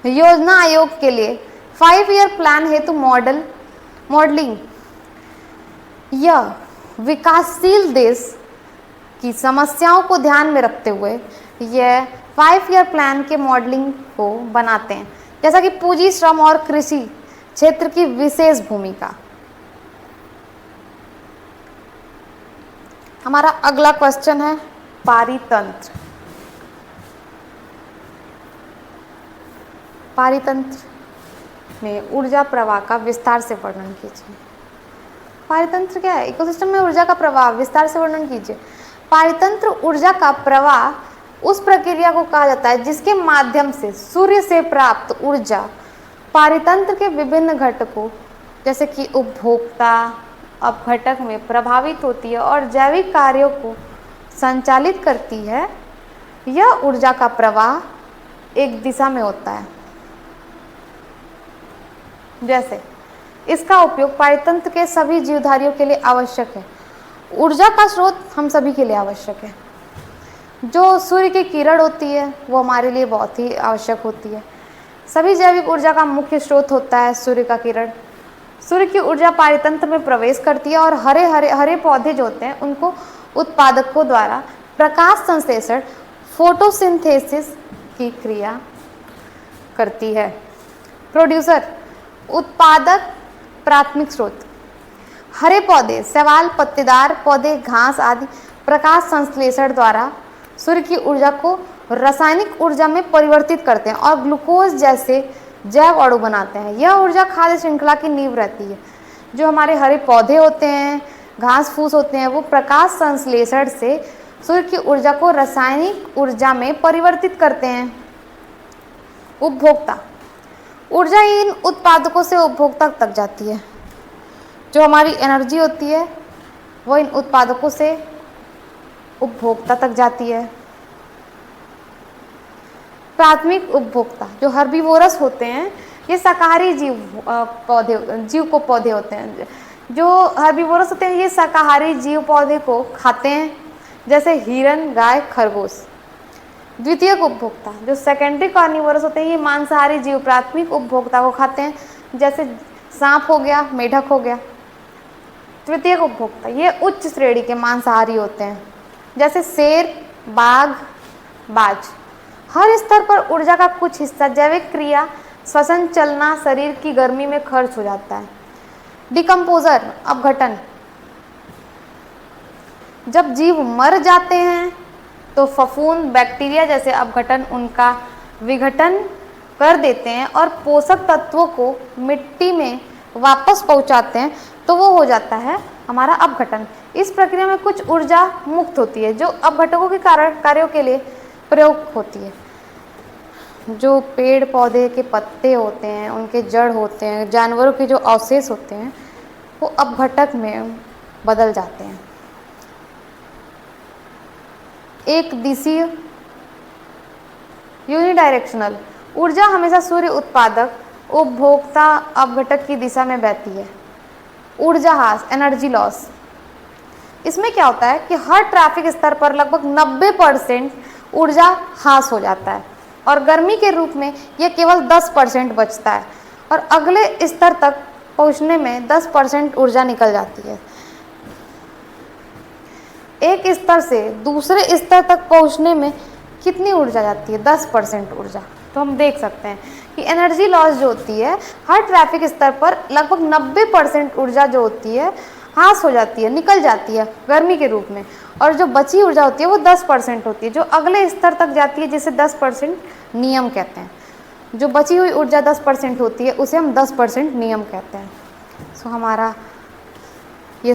योजना आयोग के लिए 5 ईयर प्लान हेतु मॉडलिंग। यह विकासशील देश की समस्याओं को ध्यान में रखते हुए यह 5 ईयर प्लान के मॉडलिंग को बनाते हैं। जैसा कि पूंजी, श्रम और कृषि क्षेत्र की विशेष भूमिका। हमारा अगला क्वेश्चन है पारितंत्र। पारितंत्र में ऊर्जा प्रवाह का विस्तार से वर्णन कीजिए। पारितंत्र क्या है? इकोसिस्टम में ऊर्जा का प्रवाह, विस्तार से वर्णन कीजिए। पारितंत्र ऊर्जा का प्रवाह उस प्रक्रिया को कहा जाता है जिसके माध्यम से सूर्य से प्राप्त ऊर्जा पारितंत्र के विभिन्न घटकों जैसे कि उपभोक्ता अपघटक में प्रभावित होती है और जैविक कार्यों को संचालित करती है। यह ऊर्जा का प्रवाह एक दिशा में होता है। जैसे इसका उपयोग पारितंत्र के सभी जीवधारियों के लिए आवश्यक है। ऊर्जा का स्रोत हम सभी के लिए आवश्यक है। जो सूर्य की किरण होती है वो हमारे लिए बहुत ही आवश्यक होती है। सभी जैविक ऊर्जा का मुख्य स्रोत होता है सूर्य का किरण। सूर्य की ऊर्जा पारितंत्र में प्रवेश करती है और हरे पौधे जो होते हैं उनको उत्पादकों द्वारा प्रकाश संश्लेषण फोटोसिंथेसिस की क्रिया करती है। प्रोड्यूसर उत्पादक प्राथमिक स्रोत हरे पौधे, शैवाल, पत्तेदार पौधे, घास आदि प्रकाश संश्लेषण द्वारा सूर्य की ऊर्जा को रासायनिक ऊर्जा में परिवर्तित करते हैं और ग्लूकोज जैसे जैव अणु बनाते हैं। यह ऊर्जा खाद्य श्रृंखला की नींव रहती है। जो हमारे हरे पौधे होते हैं, घास फूस होते हैं, वो प्रकाश संश्लेषण से सूर्य की ऊर्जा को रासायनिक ऊर्जा में परिवर्तित करते हैं। उपभोक्ता, ऊर्जा इन उत्पादकों से उपभोक्ता तक जाती है। जो हमारी एनर्जी होती है वो इन उत्पादकों से उपभोक्ता तक जाती है। प्राथमिक उपभोक्ता, जो हर्बीवोरस होते हैं, ये शाकाहारी जीव को पौधे होते हैं। जो हर्बीवोरस होते हैं ये शाकाहारी जीव पौधे को खाते हैं, जैसे हिरन, गाय, खरगोश। द्वितीयक उपभोक्ता, जो सेकेंडरी कार्निवोरस होते हैं, ये मांसाहारी जीव प्राथमिक उपभोक्ता को खाते हैं, जैसे सांप हो गया, मेढक हो गया। तृतीयक उपभोक्ता, ये उच्च श्रेणी के मांसाहारी होते हैं, जैसे शेर, बाघ, बाज। हर स्तर पर ऊर्जा का कुछ हिस्सा जैविक क्रिया, श्वसन, चलना, शरीर की गर्मी में खर्च हो जाता है। डिकम्पोजर, अपघटन, जब जीव मर जाते हैं तो फफूंद, बैक्टीरिया जैसे अपघटन उनका विघटन कर देते हैं और पोषक तत्वों को मिट्टी में वापस पहुंचाते हैं, तो वो हो जाता है हमारा अपघटन। इस प्रक्रिया में कुछ ऊर्जा मुक्त होती है जो अपघटकों के कार्यों के लिए प्रयोग होती है। जो पेड़ पौधे के पत्ते होते हैं, उनके जड़ होते हैं, जानवरों के जो अवशेष होते हैं, वो अपघटक में बदल जाते हैं। एक दिशीय, यूनिडायरेक्शनल, ऊर्जा हमेशा सूर्य उत्पादक, उपभोक्ता, अपघटक की दिशा में बहती है। ऊर्जा ह्रास, एनर्जी लॉस, इसमें क्या होता है कि हर ट्रैफिक स्तर पर लगभग 90% ऊर्जा ह्रास हो जाता है और गर्मी के रूप में यह केवल 10% बचता है और अगले स्तर तक पहुंचने में 10% ऊर्जा निकल जाती है। एक स्तर से दूसरे स्तर तक पहुंचने में कितनी ऊर्जा जाती है? 10% ऊर्जा। तो हम देख सकते हैं कि एनर्जी लॉस जो होती है, हर ट्रैफिक स्तर पर लगभग 90% ऊर्जा जो होती है ह्रास हो जाती है, निकल जाती है गर्मी के रूप में, और जो बची ऊर्जा होती है वो 10% होती है जो अगले स्तर तक जाती है, जिसे 10% नियम कहते हैं। जो बची हुई ऊर्जा 10% होती है उसे हम 10% नियम कहते हैं। सो हमारा